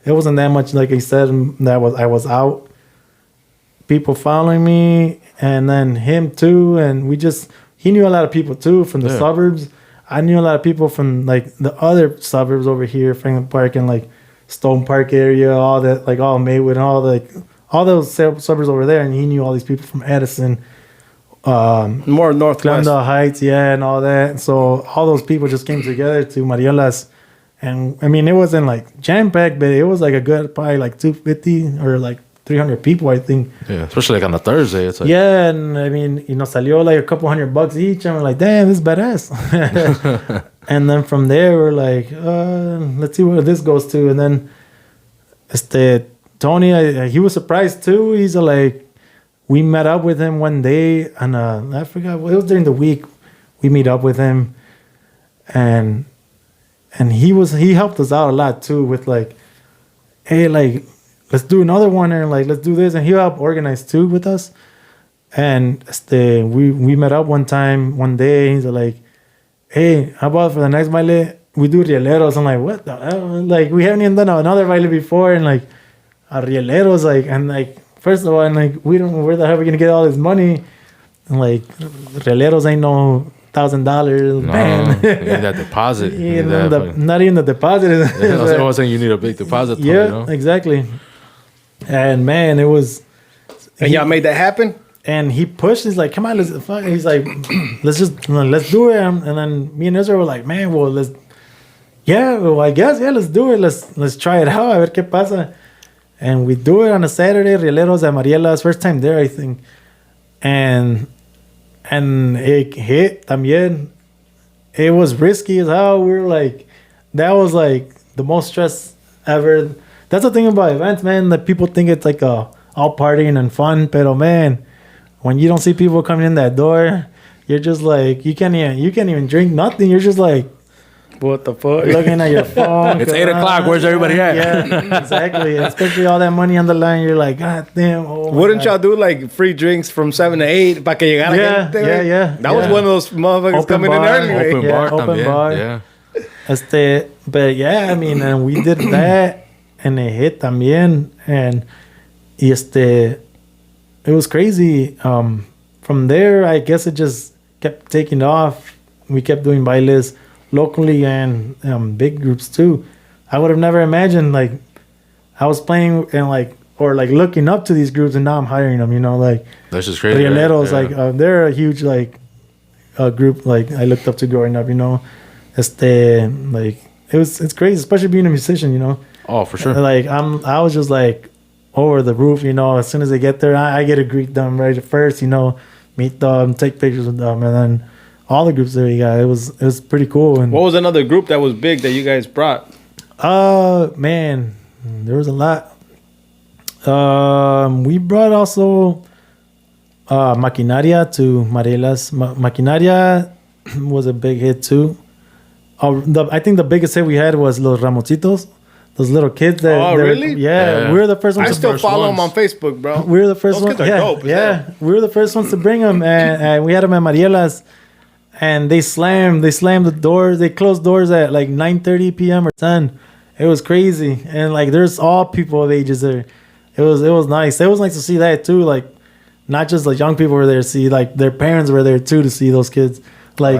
It wasn't that much, like I said, I was out. People following me, and then him too. And he knew a lot of people too from the suburbs. I knew a lot of people from like the other suburbs over here, Franklin Park and like Stone Park area, all that, like all Maywood and all those suburbs over there, and he knew all these people from Edison, more northwest, Glendale Heights, and all that. So all those people just came together to Mariela's, and I mean it wasn't like jam packed, but it was like a good probably like 250 or like 300 people, I think. Yeah, especially like on a Thursday, it's like and I mean salió like a couple $100 each, and we're like, damn, this is badass. And then from there we're like, let's see where this goes to, and then Tony, he was surprised too. He's like, we met up with him one day, and I forgot, it was during the week. We meet up with him, and he helped us out a lot too with like, hey, like let's do another one, and like let's do this, and he helped organize too with us. And we met up one day. He's like, hey, how about for the next baile we do rieleros? I'm like, what the hell? Like we haven't even done another baile before, and like. Rieleros, like, and like, first of all, and like, we don't know where the hell we're gonna get all this money, and like, rieleros ain't no $1,000 man. You need that deposit. Not even the deposit. I was saying you need a big deposit. Yeah, exactly. And man, it was. And y'all made that happen. And he pushed. He's like, "Come on, he's like, let's do it." And then me and Israel were like, "Man, well, yeah, well, I guess, yeah, let's do it. Let's try it out. A ver qué pasa. And we do it on a Saturday. Rieleros at Mariela's. First time there, I think. And it hit también. It was risky as hell. We were like, that was like the most stress ever. That's the thing about events, man. That people think it's like all partying and fun. Pero man, when you don't see people coming in that door, you're just like, you can't even drink nothing. You're just like, what the fuck? looking at your phone. It's 8 o'clock. Where's everybody at? Yeah, exactly. Especially all that money on the line. You're like, God damn. Oh Wouldn't y'all do like free drinks from 7 to 8 para que llegara gente? Yeah. That was one of those motherfuckers Open coming bar, in early. Open bar también. bar. Yeah. But yeah, I mean, and we did that, and it hit también, and it was crazy. From there, I guess it just kept taking off. We kept doing bailes locally and big groups too. I would have never imagined, like, I was playing and like, or like looking up to these groups, and now I'm hiring them, you know, like That's just crazy. Rieleros, Right? Yeah. like they're a huge like group like I looked up to growing up, you know. Like it's crazy, especially being a musician, you know. Oh, for sure. Like I was just like over the roof, you know. As soon as they get there, I get to greet them right at first, you know, meet them, take pictures with them, and then all the groups there you got. It was pretty cool. And What was another group that was big that you guys brought? man, there was a lot. We brought also Maquinaria to Mariela's. Maquinaria was a big hit too. I think the biggest hit we had was Los Ramositos, those little kids. Oh, really? Yeah, we were the first ones. I to still follow them on ones. Facebook, bro. We were the first Those ones. kids are dope. Yeah, we were the first ones to bring them, and we had them at Mariela's, and they slammed the doors. They closed doors at like 9:30 p.m. or 10. It was crazy, and like there's all people of ages there. It was nice. It was nice to see that too. Like not just like young people were there to see, like their parents were there too to see those kids. Like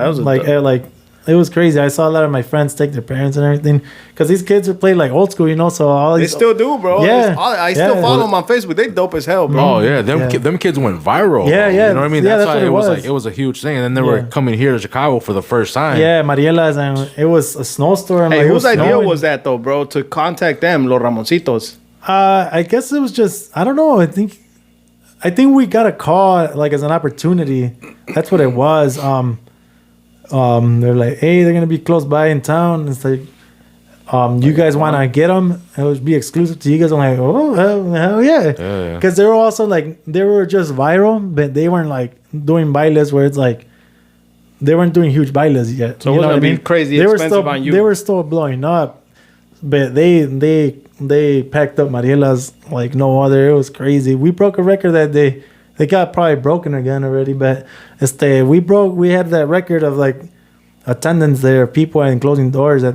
it was crazy. I saw a lot of my friends take their parents and everything because these kids are playing like old school, you know. So all They these still do, bro. Yeah. I still follow them on Facebook. They dope as hell, bro. Oh yeah, them kids went viral. Yeah, bro. yeah. You know what I mean? Yeah, That's that's why what it it was was. like it was a huge thing. And then they were coming here to Chicago for the first time. Yeah, Mariela's, and it was a snowstorm. Hey, like, it whose was idea snowing. was that though, bro? To contact them, Los Ramoncitos. I guess it was just I don't know. I think we got a call like as an opportunity. That's what it was. They're like, hey, they're gonna be close by in town. It's like, you guys want to get them? It would be exclusive to you guys. I'm like, oh hell yeah, because they were also like they were just viral, but they weren't like doing bailes where it's like they weren't doing huge bailes yet. So it was gonna be crazy expensive on you. They were still blowing up, but they packed up Mariela's like no other. It was crazy. We broke a record that day. They got probably broken again already, but we had that record of like attendance there, people and closing doors at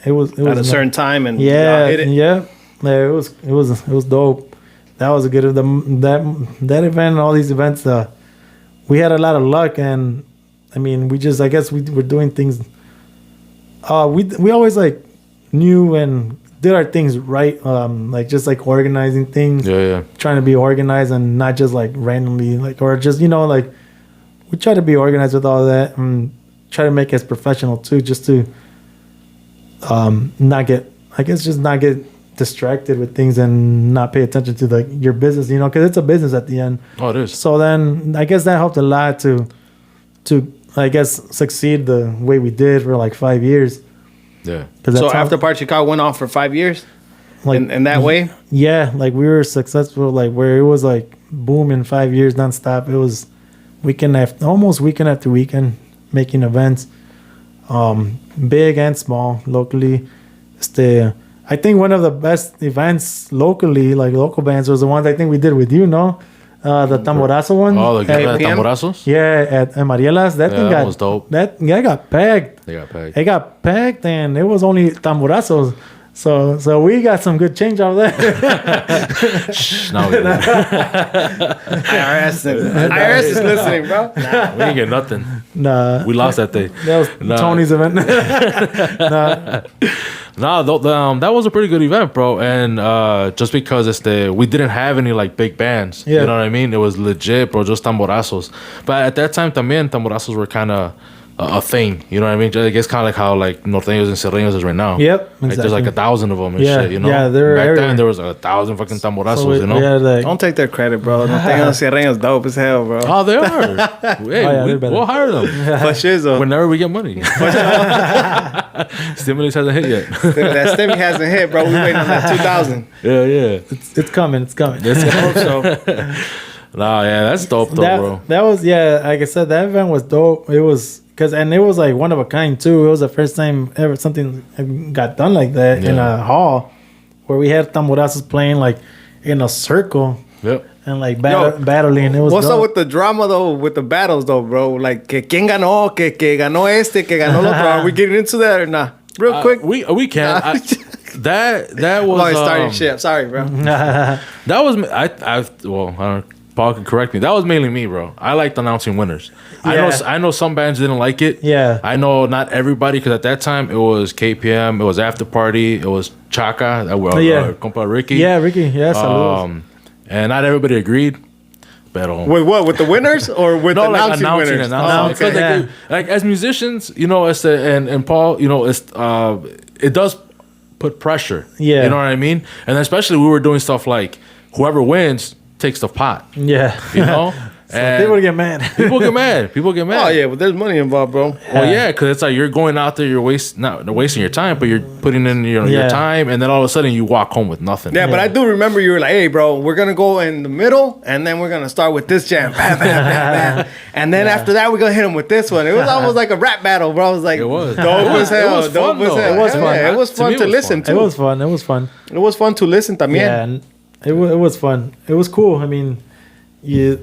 it was at a certain time and yeah, hit it. yeah. It was dope. That was a good that event and all these events. We had a lot of luck, and I mean, I guess we were doing things. We always like knew and did our things right, like just like organizing things, trying to be organized and not just like randomly like or just like we try to be organized with all that and try to make it as professional too, just to not get distracted with things and not pay attention to like your business, because it's a business at the end. Oh, it is. So then I guess that helped a lot to I guess succeed the way we did for like 5 years. Yeah. So After Party Chicago went on for 5 years, like in that way. Yeah, like we were successful, like where it was like boom in 5 years nonstop. It was almost weekend after weekend making events, big and small locally. I think one of the best events locally, like local bands, was the ones I think we did with you, no? The Tamborazo one. Oh, the Tamborazos? Yeah, at Mariela's. That thing was dope. That got packed. It got packed, and it was only Tamborazos. So we got some good change out there. Shh, no, we didn't. IRS is listening, bro. Nah, we didn't get nothing. Nah. We lost that day. That was Tony's event. That was a pretty good event, bro. And just because we didn't have any like big bands, you know what I mean? It was legit, bro, just tamborazos. But at that time, también tamborazos were kind of a thing. You know what I mean? Like, it's kind of like how like norteños and serreños is right now. Yep, Like, there's like 1,000 of them and Yeah, shit. You know? yeah, they're Back everywhere. then there was 1,000 fucking tamborazos. So you know? yeah, like, Don't take their credit, bro. Norteños Sierreños dope as hell, bro. Oh, they are. Hey, they're better. we'll hire them For shizzle. whenever we get money. Stimulus hasn't hit yet. That stimmy hasn't hit, bro. We waiting on that 2000. Yeah. it's coming. It's coming. It's I hope so. Nah, yeah, that's dope though, bro. That was like I said, that event was dope. It was and it was like one of a kind too. It was the first time ever something got done like that in a hall where we had tamborazos playing like in a circle. Yep. And like battling. It was What's dope. up with the drama though? With the battles though, bro? Like, que quien ganó, que ganó este, que ganó el otro. Are we getting into that or not? Real quick. We can. That was. Oh, it's starting shit. Sorry, bro. That was well. I don't. Paul can correct me. That was mainly me, bro. I liked announcing winners. Yeah. I know some bands didn't like it. Yeah. I know not everybody, because at that time it was KPM, it was After Party, it was Chaka, Compa Ricky. Yeah, Ricky. Yeah, saludos. And not everybody agreed. But With what? With the winners or with announcing winners? Announcing. Oh, okay. Like as musicians, you know, and Paul, you know, it does put pressure. Yeah. You know what I mean? And especially we were doing stuff like whoever wins takes the pot. Yeah. You know? So people get mad. People get mad. Oh yeah, but there's money involved, bro. Well, yeah, because it's like you're going out there, you're not wasting your time, but you're putting in your time, and then all of a sudden you walk home with nothing. Yeah, but I do remember you were like, "Hey, bro, we're gonna go in the middle, and then we're gonna start with this jam, bam, bam, bam, bam. And then after that, we're gonna hit them with this one." It was almost like a rap battle, bro. I was like, It was. dope as hell, It was fun, dope as though. hell. It was Hell fun. yeah, it was To fun me, to it was listen fun. to. It was fun. It was fun. It was fun to listen también. Yeah, and it was fun. It was cool. I mean, it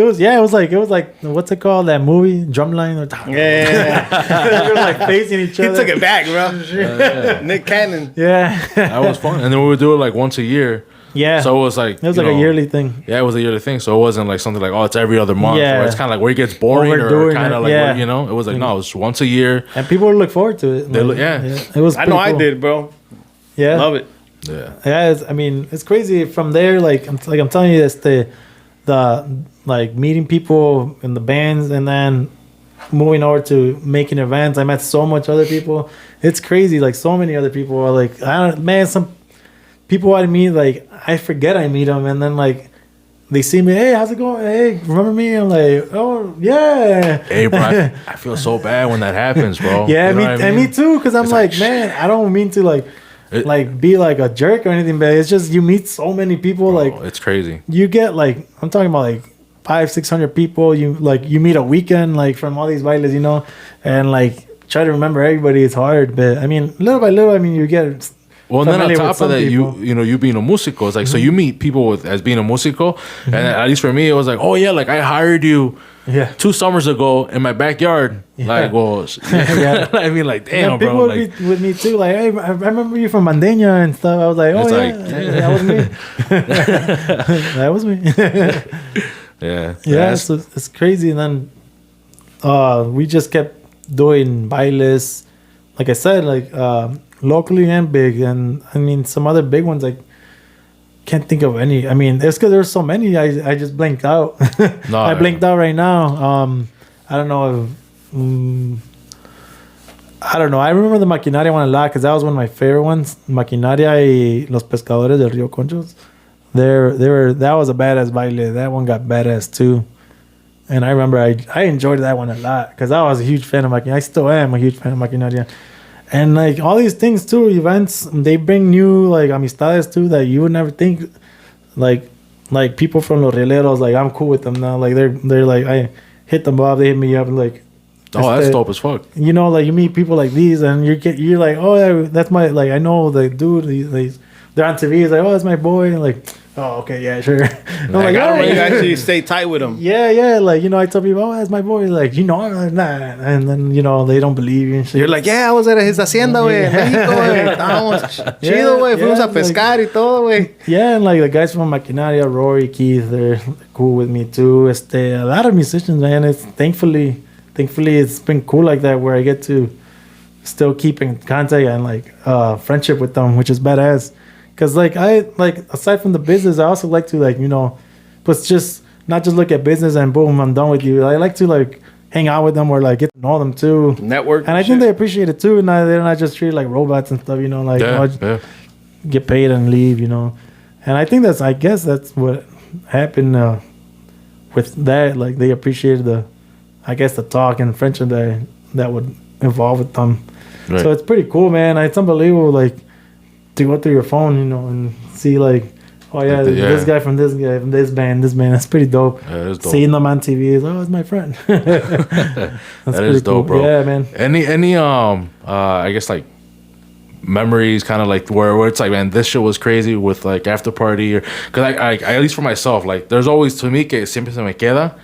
was like what's it called, that movie Drumline or Yeah. we were like facing each He other. took it back, bro. Nick Cannon. Yeah. That was fun, and then we would do it like once a year. Yeah. So it was like It was like a yearly thing. Yeah, it was a yearly thing. So it wasn't like something like, oh, it's every other month. Yeah. Or it's kind of like where it gets boring or Overdoing kind it, of like, yeah. you know, it was like, no, it's once a year. And people would look forward to it. It was. I know I cool. did, bro. Yeah. Love it. Yeah. Yeah. It's crazy from there. Like I'm telling you, that's the like meeting people in the bands and then moving over to making events. I met so much other people. It's crazy. Like so many other people are like, some people I meet, like I forget I meet them, and then like they see me, hey, how's it going? Hey, remember me? I'm like, oh yeah. Hey, bro, I feel so bad when that happens, bro. Yeah, You know what I and mean? me too. Because I'm It's like, man, I don't mean to like be like a jerk or anything, but it's just you meet so many people. Bro, like it's crazy. you get like, I'm talking about like 500-600 people. You meet a weekend like from all these bailes, you know, and like try to remember everybody is hard. But I mean, little by little, I mean, you get. Well, and then on familiar top with of some that, people. you being a musico, it's like, so you meet people as being a musico, and at least for me, it was like, oh yeah, like I hired you 2 summers ago in my backyard. Yeah. Like, well, Yeah. I mean, like, damn, Yeah, people bro. would Like, be with me too. Like, hey, I remember you from Mandena and stuff. I was like, oh It's yeah, like, that was me. That was me. yeah. Yeah, so it's crazy. And then we just kept doing bailes, like I said, like locally and big. And I mean, some other big ones, like can't think of any. I mean, it's because there's so many. I just blanked out. No, I yeah. blinked out right now. I don't know if. I don't know. I remember the Maquinaria one a lot because that was one of my favorite ones. Maquinaria y Los Pescadores del Río Conchos. That was a badass baile. That one got badass too. And I remember I enjoyed that one a lot because I was a huge fan of Maquinaria. I still am a huge fan of Maquinaria. And like all these things too, events, they bring new like amistades too that you would never think. Like people from Los Rieleros, like I'm cool with them now. Like they're like, I hit them up, they hit me up, like, Oh, that's dope as fuck. you know, like you meet people like these and you're like, oh yeah, that's my, like I know the dude, they're on TV, he's like, oh, that's my boy, and like, oh okay, yeah, sure. I'm like, I don't know, you yeah, actually stay tight with him. yeah, like, you know, I tell people, oh, that's my boy, like, you know, nah, and then, you know, they don't believe you and shit. You're like, yeah, I was at his hacienda, güey, en México, güey. Estábamos chido, güey. Fuimos a pescar y todo, güey. Yeah, and like the guys from Maquinaria, Rory, Keith, they're cool with me too. A lot of musicians, man. It's thankfully it's been cool like that where I get to still keep in contact and like friendship with them, which is badass. Cause like aside from the business, I also like to, like, you know, but just not just look at business and boom, I'm done with you. I like to like hang out with them or like get to know them too. Network. And I think they appreciate it too. Now they're not just treated like robots and stuff, you know, like get paid and leave, you know. And I think I guess that's what happened with that. Like they appreciated the talk and friendship that would involve with them. Right. So it's pretty cool, man. It's unbelievable, like to go through your phone, you know, and see like, oh yeah, this guy from this guy from this band. That's pretty dope. Yeah, dope. Seeing them on TV is it's my friend. That is dope, cool. Bro. Yeah, man. Any I guess like memories, kind of like where it's like, man, this shit was crazy with like after party, or because I at least for myself, like there's always to me que siempre se me queda.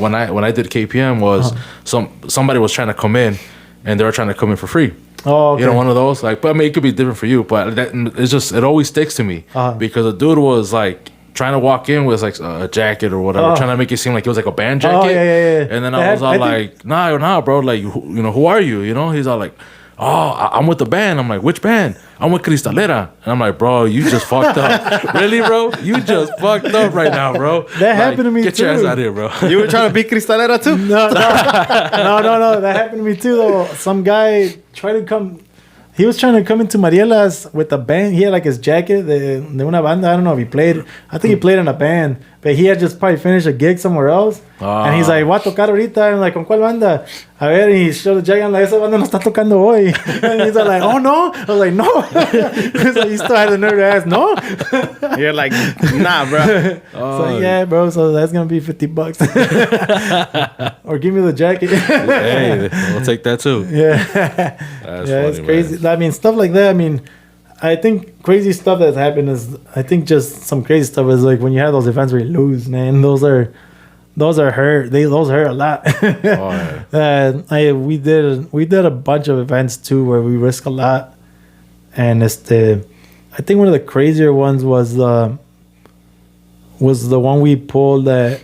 When I did KPM was somebody was trying to come in, and they were trying to come in for free. Oh, okay. You know, one of those, like, but I mean, it could be different for you, but it always sticks to me because the dude was like trying to walk in with like a jacket or whatever, trying to make it seem like it was like a band jacket. Yeah. And then I was all like, nah, bro, like, you know, who are you? You know, he's all like, I'm with the band. I'm like, which band? I'm with Cristalera. And I'm like, bro, you just fucked up. Really, bro? You just fucked up right now, bro. That happened to me too. Get your ass out of here, bro. You were trying to be Cristalera too? No. That happened to me too, though. Some guy tried to come. He was trying to come into Mariela's with a band. He had like his jacket de una banda. I don't know if he played. I think he played in a band. But he had just probably finished a gig somewhere else. And he's like, voy a tocar ahorita. I'm like, ¿con cuál banda? A ver, y he showed the jacket. I'm like, esa banda no está tocando hoy. And he's like, oh, no. I was like, no. So he still had the nerve to ask, no? You're like, nah, bro. So, yeah, bro. So that's going to be $50. Or give me the jacket. Hey, we'll take that too. Yeah. That's funny, it's crazy. Man. I mean, stuff like that. I mean, I think crazy stuff that's happened is, I think just some crazy stuff is like when you have those events where you lose, man. Those are hurt. Those hurt a lot. We did a bunch of events too where we risk a lot, and I think one of the crazier ones was the one we pulled that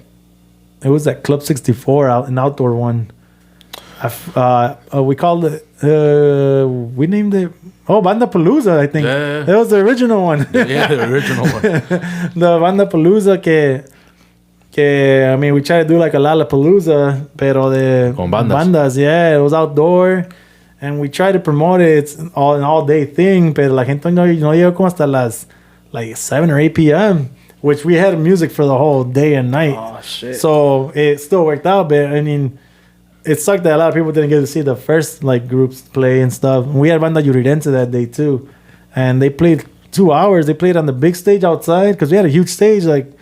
it was at Club 64 an outdoor one. We called it. We named it. Banda Palooza, I think. Yeah. That was the original one. Yeah, the original one. The Banda Palooza que I mean, we tried to do like a Lollapalooza, pero con bandas. Yeah, it was outdoor, and we tried to promote it. It's an all day thing, pero la gente no llegó como hasta las like 7 or 8 p.m., which we had music for the whole day and night. Oh shit! So it still worked out, but I mean, it sucked that a lot of people didn't get to see the first like groups play and stuff. We had Banda Yurirense that day too, and they played 2 hours. They played on the big stage outside because we had a huge stage, like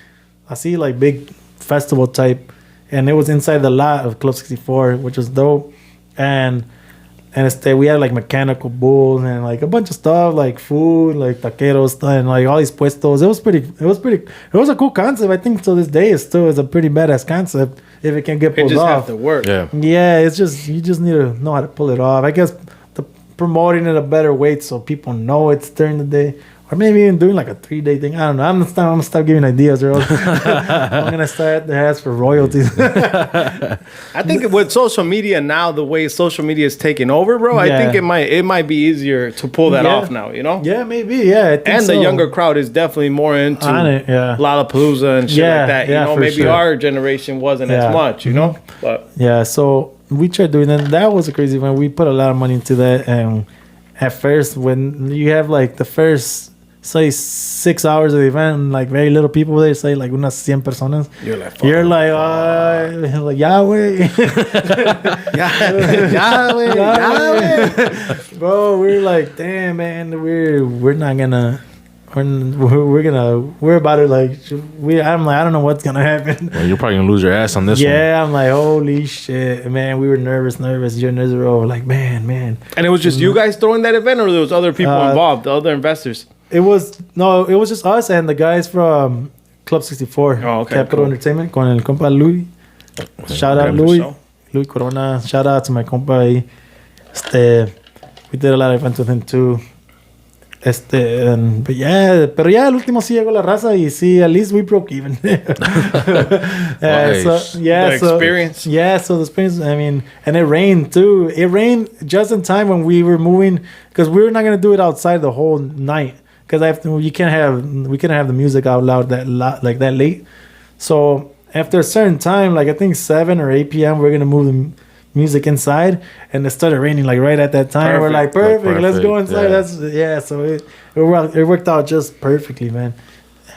I see like big festival type, and it was inside the lot of Club 64, which was dope. And we had like mechanical bulls and like a bunch of stuff, like food, like taqueros and like all these puestos. It was a cool concept. I think to this day it's a pretty badass concept if it can get pulled off. It just have to work. Yeah, it's just you just need to know how to pull it off. I guess promoting it a better way so people know it's during the day. Or maybe even doing like a 3-day thing. I don't know. I'm gonna stop giving ideas, or else I'm gonna start to ask for royalties. I think with social media now, the way social media is taking over, bro, I think it might be easier to pull that off now. You know? Yeah, maybe. Yeah, and the younger crowd is definitely more into Lollapalooza and shit like that. You know, maybe our generation wasn't as much. You know, but so we tried doing that. That was a crazy one. We put a lot of money into that, and at first, when you have like the first, say 6 hours of the event and like very little people there, say like unas 100 personas, you're like Yahweh. Yahweh. Bro, we're like, damn, man, we're not gonna, we're about to like, I'm like, I don't know what's gonna happen. Well, you're probably gonna lose your ass on this one. Yeah, I'm like, holy shit, man. We were nervous. You're nervous. Like, man. And it was just you guys throwing that event, or there was other people involved, the other investors? It was just us and the guys from Club 64. Oh, okay. Capital Entertainment con el compa Louis. Shout out Louis Corona. Shout out to my compa ahí. We did a lot of events with him too. But yeah, pero ya el último sí llegó la raza y sí, at least we broke even. The experience. Yeah, so the experience, I mean, and it rained too. It rained just in time when we were moving, because we were not going to do it outside the whole night, because we can't have the music out loud that late. So After a certain time, like I think 7 or 8 p.m., we're gonna move the music inside, and it started raining like right at that time. We're like, perfect, let's go inside. So it worked out just perfectly, man.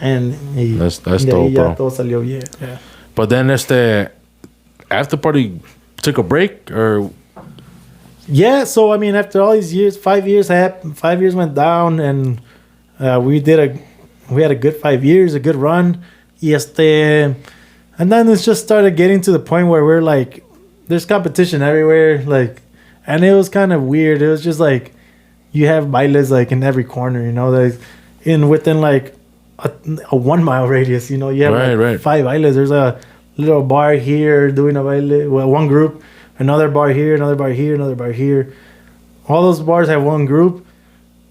And that's dope, bro. Todo salió bien. Yeah. But then after party took a break, or yeah. So I mean, after all these years, 5 years happened. 5 years went down, and we had a good 5 years, a good run. And then it's just started getting to the point where we're like, there's competition everywhere, like, and it was kind of weird. It was just like you have bailes like in every corner, you know, like within like a 1 mile radius, you know, you have 5 bailes. There's a little bar here doing a baile, well, one group, another bar here, another bar here, another bar here. All those bars have one group,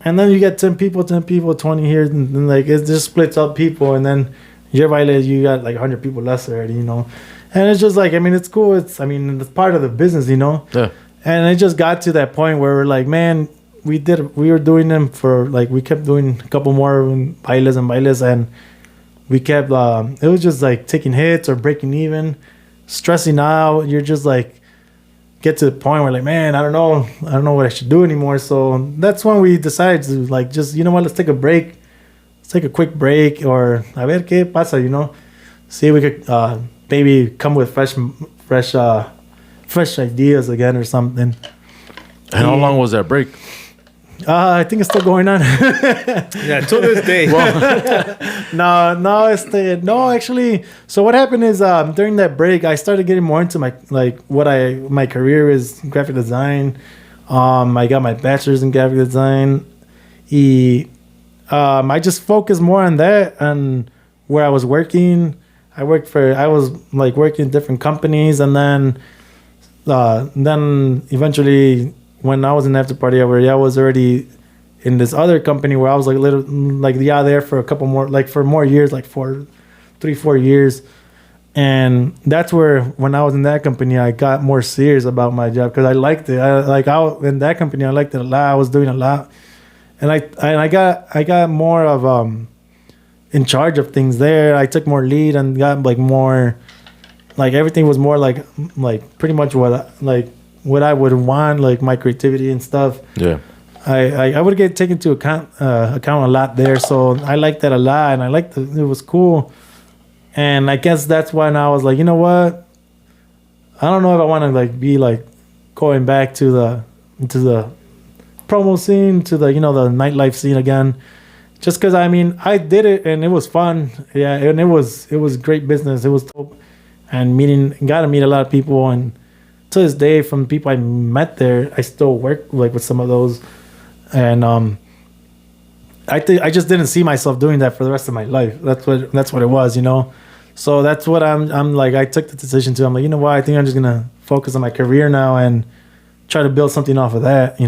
and then you get 10 people, 20 here, and then like it just splits up people, and then your baile, you got like 100 people less already, you know. And it's just like, I mean, it's cool. It's part of the business, you know. Yeah. And it just got to that point where we're like, man, we were doing them for like, we kept doing a couple more bailes, and we kept, it was just like taking hits or breaking even, stressing out. You're just like, get to the point where like, man, I don't know what I should do anymore. So that's when we decided to like, just, you know what, let's take a break. Let's take a quick break, or a ver qué pasa, you know. See if we could maybe come with fresh ideas again or something. And how long was that break? I think it's still going on. Yeah, to this day. No, actually. So what happened is during that break, I started getting more into my career is graphic design. I got my bachelor's in graphic design. I just focused more on that and where I was working. I was like working in different companies, and then eventually when I was in after party, I was already in this other company where I was like there for a couple more, like for more years, like 4 years. And that's where, when I was in that company, I got more serious about my job because I liked it. In that company, I liked it a lot. I was doing a lot, and I got more of in charge of things there. I took more lead and got like more, like everything was more like pretty much what I would want, like my creativity and stuff. Yeah. I would get taken to account a lot there, so I liked that a lot, and it was cool. And I guess that's when I was like, you know what? I don't know if I want to like be like going back to the promo scene, to the the nightlife scene again. Just because I did it and it was fun, yeah, and it was great business. It was dope, and got to meet a lot of people, and to this day, from people I met there, I still work like with some of those, and I just didn't see myself doing that for the rest of my life. That's what it was, So that's what I'm like. I took the decision to. I'm like, you know what? I think I'm just gonna focus on my career now and try to build something off of that,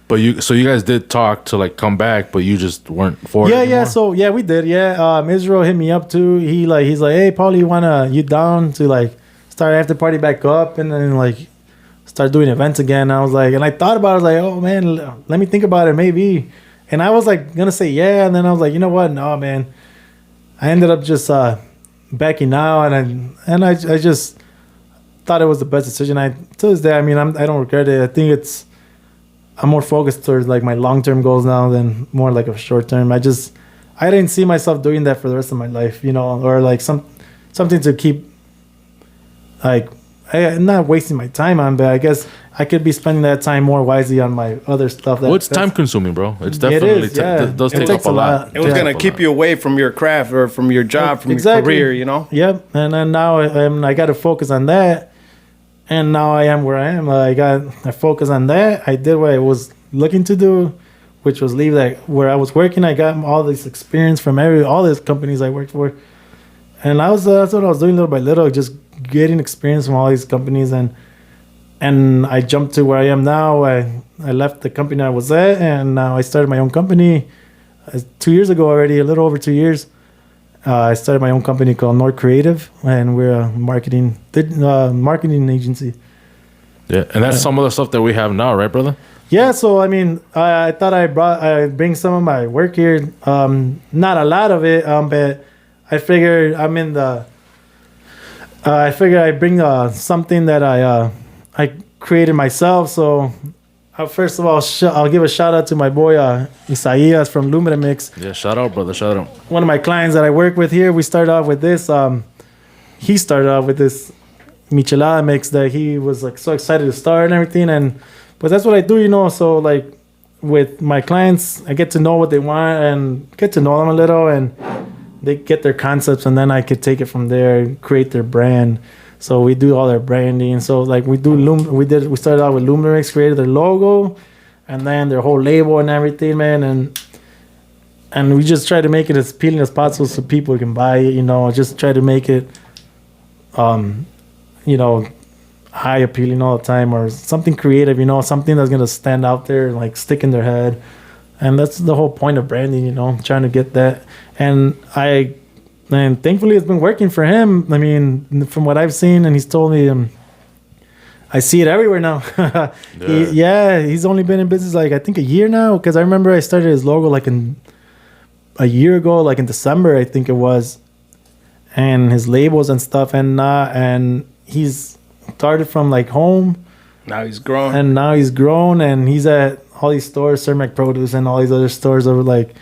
But you guys did talk to like come back, but you just weren't for it anymore? Yeah. So yeah, we did. Yeah, Israel hit me up too. He's like, hey, Paul, you down to like start after party back up and then like start doing events again? I was like, and I thought about it. I was like, oh man, let me think about it, maybe. And I was like gonna say yeah, and then I was like, you know what? No, man. I ended up just backing out, and I just thought it was the best decision. To this day, I don't regret it. I think I'm more focused towards like my long-term goals now than more like a short-term. I didn't see myself doing that for the rest of my life, or like something to keep like I'm not wasting my time on, but I guess I could be spending that time more wisely on my other stuff. Well, it's time consuming, bro. It's definitely it does take up a lot. It was gonna keep you away from your craft or from your job, from your career, Yep. And then now I got to focus on that, and now I am where I am. I focus on that. I did what I was looking to do, which was leave where I was working. I got all this experience from all these companies I worked for, and that's what I was doing little by little, just getting experience from all these companies, and I jumped to where I am now. I left the company I was at, and now I started my own company 2 years ago already, a little over 2 years. I started my own company called NoorCreative, and we're a marketing agency. Yeah, and that's some of the stuff that we have now, right, brother? Yeah, so I thought I bring some of my work here. Not a lot of it, but I figured I'm in the I figured I'd bring something that I created myself. So first of all, I'll give a shout out to my boy Isaías from Lumbre Mix. Yeah, shout out, brother. Shout out. One of my clients that I work with here. We started off with this. He started off with this michelada mix that he was like so excited to start and everything. But that's what I do, So like with my clients, I get to know what they want and get to know them a little, and they get their concepts, and then I could take it from there and create their brand. So we do all their branding. So like we started out with Luminarix, created their logo, and then their whole label and everything, man. And we just try to make it as appealing as possible so people can buy it. Just try to make it, high appealing all the time, or something creative. Something that's gonna stand out there and like stick in their head. And that's the whole point of branding, trying to get that. And thankfully it's been working for him. I mean, from what I've seen, and he's told me, I see it everywhere now. He's only been in business like I think a year now, because I remember I started his logo like a year ago, like in December I think it was, and his labels and stuff, and he's started from like home. Now he's grown. And he's at all these stores, Cermac Produce and all these other stores over like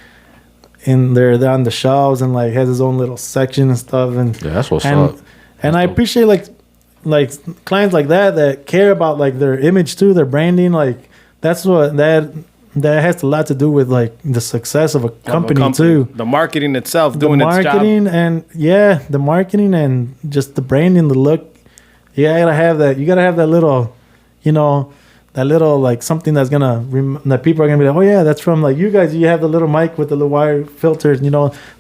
they're on the shelves, and like has his own little section and stuff. And yeah, that's what's up. And I appreciate like clients like that care about like their image too, their branding. Like that's what that has a lot to do with like the success of a company too. The marketing itself, doing its job. The marketing and just the branding, the look. You gotta have that. You gotta have that little, that little like something that's gonna that people are gonna be like, oh yeah, that's from like you guys. You have the little mic with the little wire filters.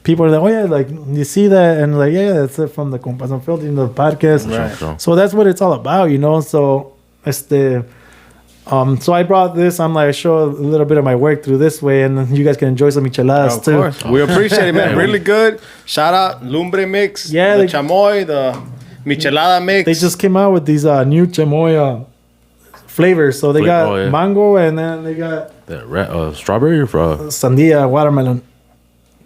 People are like, oh yeah, like you see that, and like yeah, that's it from the Compas Unfiltered, the podcast. Right. So that's what it's all about, So so I brought this. I'm like, I show a little bit of my work through this way, and then you guys can enjoy some micheladas too. Of course, we appreciate it, man. Really good. Shout out Lumbre Mix. Yeah, the chamoy, the michelada mix. They just came out with these new chamoy flavors. So they got mango, and then they got the strawberry or sandia, watermelon.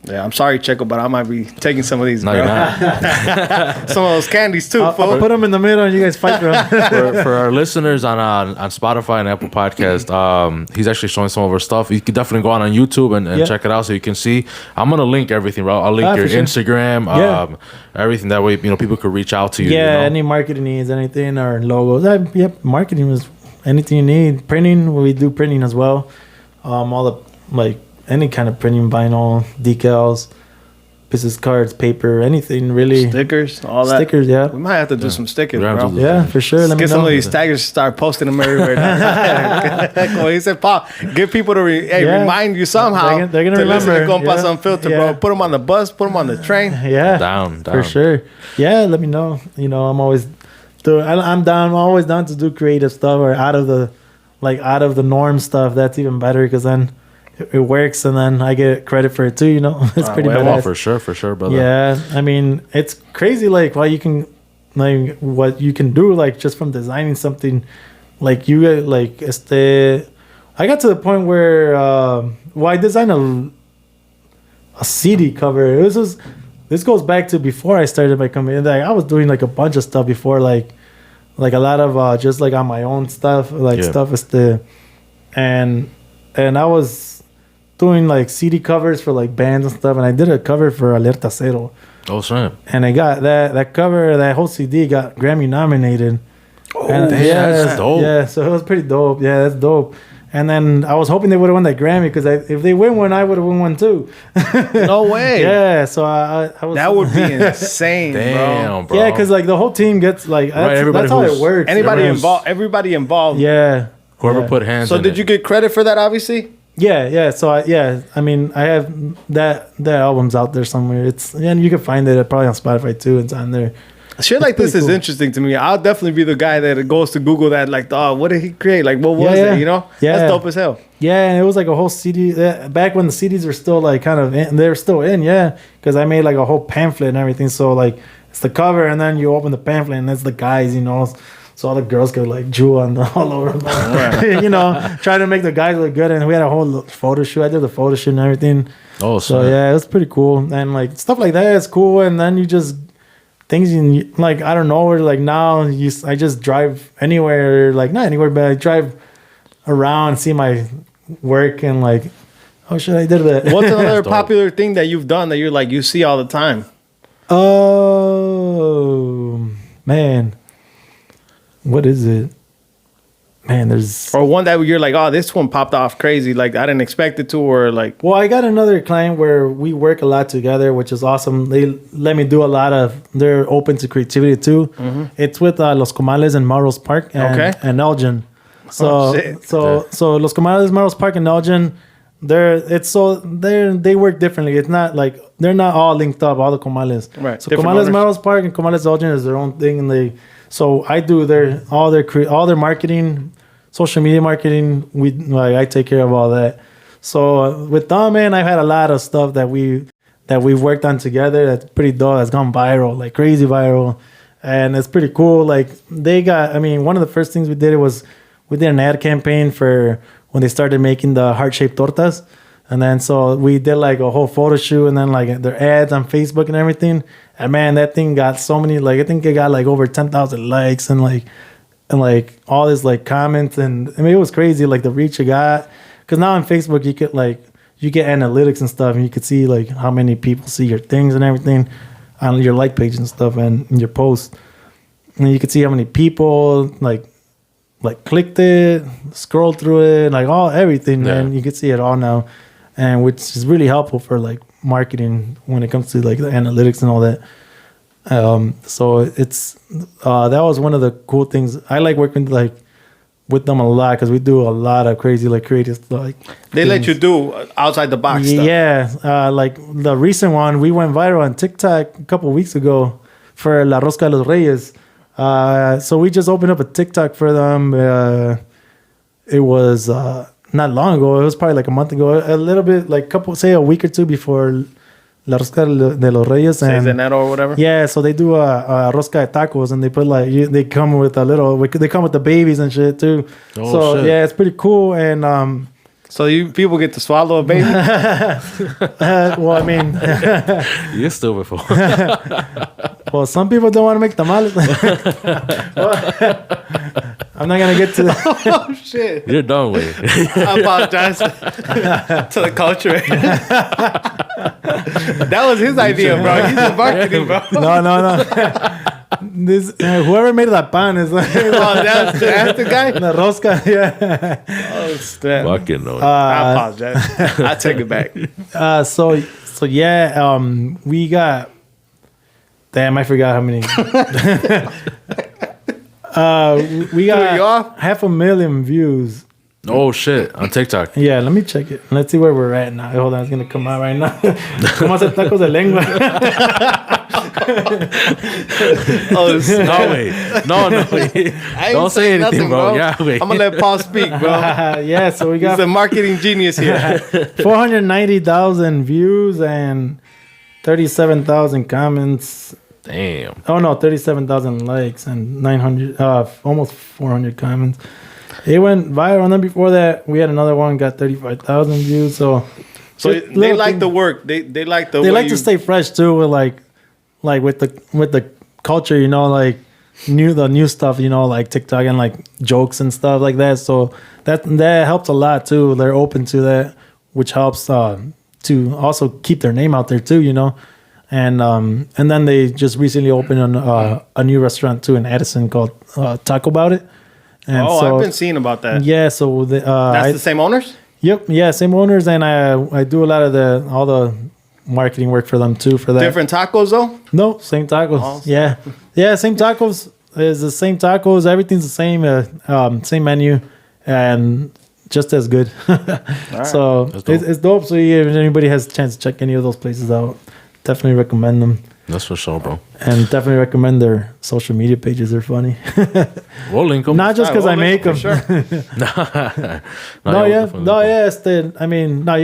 Yeah, I'm sorry, Checo, but I might be taking some of these. No, bro. you're not. Some of those candies too. I'll put them in the middle, and you guys fight for them. for our listeners on Spotify and Apple Podcast, he's actually showing some of our stuff. You can definitely go on YouTube and check it out so you can see. I'm gonna link everything, bro. I'll link your Instagram, everything. That way, people could reach out to you. Yeah, any marketing needs, anything, or logos. Marketing is anything you need. Printing, we do printing as well. All the like. Any kind of printing, vinyl, decals, business cards, paper, anything really. Stickers, all that. Stickers, yeah. We might have to do some stickers, bro. Yeah, for sure. Let me get some of these taggers, start posting them everywhere. Well, he said, Paul, get people to remind you somehow. They're gonna remember. Listen to Compas Unfiltered, bro. Put them on the bus, put them on the train. Yeah, down for sure. Yeah, let me know. I'm always I'm down. I'm always down to do creative stuff or out of the norm stuff. That's even better because then it works, and then I get credit for it too. It's pretty badass. For sure, brother. Yeah, I mean, it's crazy. Like what you can do, like just from designing something. Like you get like I got to the point where I designed a CD cover. This goes back to before I started my company. Like I was doing like a bunch of stuff before, like a lot of just like on my own stuff, stuff and I was doing like CD covers for like bands and stuff, and I did a cover for Alerta Cero. Oh, snap. And I got that cover, that whole CD got Grammy nominated. Oh, that's dope. Yeah, so it was pretty dope. Yeah, that's dope. And then I was hoping they would have won that Grammy because if they win one, I would have won one too. No way. Yeah, so I was. That would be insane, bro. Yeah, because like the whole team gets like that's how it works. Everybody involved. Yeah. Whoever put hands. So did you get credit for that? Obviously. Yeah. So I mean, I have that album's out there somewhere. And you can find it probably on Spotify too. It's on there. Shit like this is interesting to me. I'll definitely be the guy that goes to Google that, like, oh, what did he create? Like, what was it? Yeah. That's dope as hell. Yeah, and it was like a whole CD back when the CDs were still like kind of in, they were still in, because I made like a whole pamphlet and everything. So like it's the cover, and then you open the pamphlet, and it's the guys, So all the girls could like jewel on all over them, trying to make the guys look good. And we had a whole photo shoot. I did the photo shoot and everything. Oh, so yeah, it was pretty cool. And like stuff like that is cool. And then you just things you like I don't know, like now I just drive anywhere, like not anywhere, but I drive around, see my work, and like, oh shit, I did that. What's another popular thing that you've done that you're like you see all the time? Oh man, what is it? Man, there's Or one that you're like, oh, this one popped off crazy, like I didn't expect it to, or like. Well, I got another client where we work a lot together, which is awesome. They let me do a lot of. They're open to creativity too. Mm-hmm. It's with Los Comales in Melrose Park and Elgin. So so Los Comales, Melrose Park, and Elgin. They work differently. It's not like they're not all linked up. All the Comales. Right. So Comales Melrose Park and Comales Elgin is their own thing, and So I do all their marketing, social media marketing. I take care of all that. So with them, man, I've had a lot of stuff that we've worked on together. That's pretty dope. That's gone viral, like crazy viral, and it's pretty cool. Like one of the first things we did was we did an ad campaign for when they started making the heart-shaped tortas. And then so we did like a whole photo shoot and then like their ads on Facebook and everything. And man, that thing got so many, like I think it got like over 10,000 likes and all this like comments. And I mean, it was crazy, like the reach it got. Because now on Facebook, you get analytics and stuff, and you could see like how many people see your things and everything on your like page and stuff and your posts. And you could see how many people like clicked it, scrolled through it, like everything, man. You could see it all now. And which is really helpful for like marketing when it comes to like the analytics and all that. So it's that was one of the cool things. I like working like with them a lot because we do a lot of crazy like creative like. They let you do outside the box stuff. Yeah, like the recent one, we went viral on TikTok a couple of weeks ago for La Rosca de los Reyes. So we just opened up a TikTok for them. It was. Not long ago. It was probably like a month ago. A little bit, like a week or two before La Rosca de los Reyes. Says or whatever? Yeah, so they do a rosca de tacos and they put they come with they come with the babies and shit too. Oh, so shit. Yeah, it's pretty cool. And so people get to swallow a baby? Well, I mean. You're stupid for. Well, some people don't want to make tamales. I'm not going to get to that. Oh, shit. You're done with it. I apologize to the culture. That was his idea, bro. He's the marketing, bro. No. This whoever made that pan is like, that's the guy? The rosca, yeah. Oh, snap. Fucking no. I apologize. I take it back. So yeah, we got. Damn, I forgot how many. We got 500,000 views. Oh shit! On TikTok. Yeah, let me check it. Let's see where we're at now. Hold on, it's gonna come out right now. ¿Cómo hacer tacos de lengua? Oh, no way. No way. Don't say anything, nothing, bro. Yeah, wait. I'm gonna let Paul speak, bro. Yeah, so we got. He's a marketing genius here. 490,000 views and 37,000 comments. Damn. Oh no, 37,000 likes and 900, almost 400 comments. It went viral, and then before that, we had another one got 35,000 views. So they like the work. They like the. They like to stay fresh too, with like with the culture, like the new stuff, like TikTok and like jokes and stuff like that. So that helps a lot too. They're open to that, which helps to also keep their name out there too, And then they just recently opened a new restaurant too in Edison called Taco About It. And I've been seeing about that. Yeah, so that's the same owners? Yep, yeah, same owners, and I do a lot of all the marketing work for them too for that. Different tacos though? No, same tacos. Oh, yeah, same tacos. It's the same tacos. Everything's the same. Same menu, and just as good. Right. So it's dope. So if anybody has a chance to check any of those places out, definitely recommend them. That's for sure, bro. And definitely recommend their social media pages. They're funny. We'll link them. Not just because I make them. Sure. No, you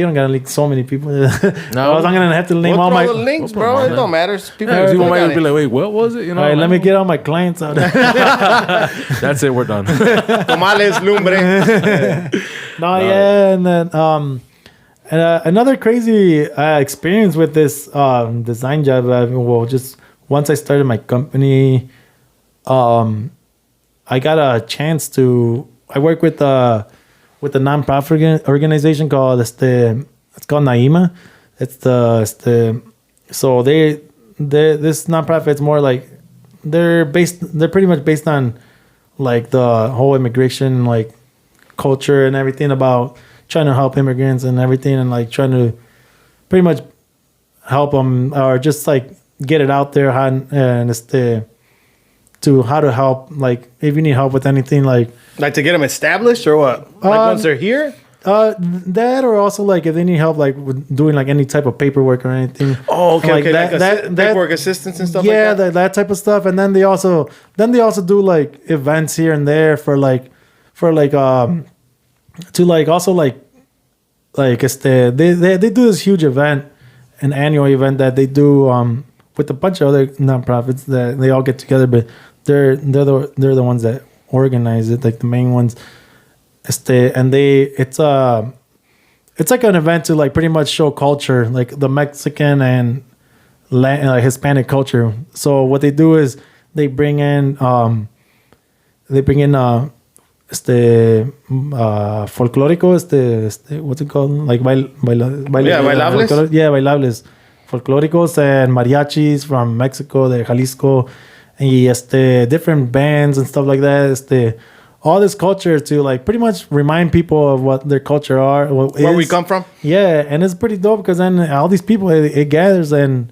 don't gotta link so many people. No, I'm gonna have to name all my links, bro. It don't matter. People might be like, wait, what was it? All right, let me get all my clients out. That's it. We're done. Tomales lumbre. And then another crazy experience with this design job. Just once I started my company, I got a chance to. I work with a nonprofit organization called it's called Naima. So this nonprofit is more like they're pretty much based on like the whole immigration like culture and everything about trying to help immigrants and everything and like trying to pretty much help them or just like get it out there and to how to help, like if you need help with anything like to get them established or what? Like once they're here? That or also like if they need help like with doing like any type of paperwork or anything. Oh, okay, like okay. That paperwork assistance and stuff yeah, like that? that type of stuff. And then they also do like events here and there to like also like they do this huge event, an annual event that they do with a bunch of other nonprofits that they all get together, but they're the ones that organize it, like the main ones. And it's like an event to like pretty much show culture, like the Mexican and Hispanic culture. So what they do is they bring in folclórico, what's it called? Like bailables? Yeah, bailables. Folclóricos and mariachis from Mexico, de Jalisco, y different bands and stuff like that. All this culture to like pretty much remind people of what their culture are, where we come from. Yeah, and it's pretty dope because then all these people it gathers and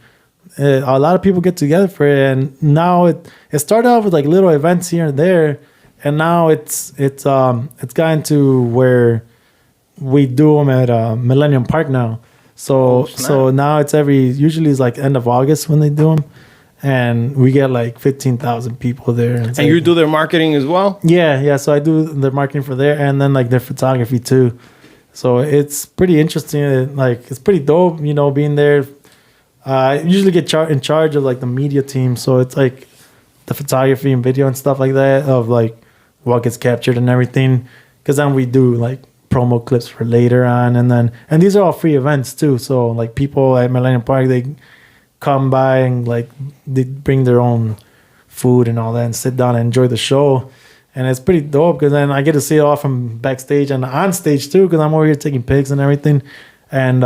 a lot of people get together for it. And now it started off with like little events here and there, and now it's gotten to where we do them at Millennium Park now. So now it's usually it's like end of August when they do them. And we get like 15,000 people there. And you do their marketing as well? Yeah. So I do their marketing for there and then like their photography too. So it's pretty interesting. Like it's pretty dope, being there. I usually get in charge of like the media team. So it's like the photography and video and stuff like that of like what gets captured and everything. Because then we do like promo clips for later on. And these are all free events too. So like people at Millennium Park, they come by and like they bring their own food and all that and sit down and enjoy the show, and it's pretty dope because then I get to see it all from backstage and on stage too because I'm over here taking pics and everything, and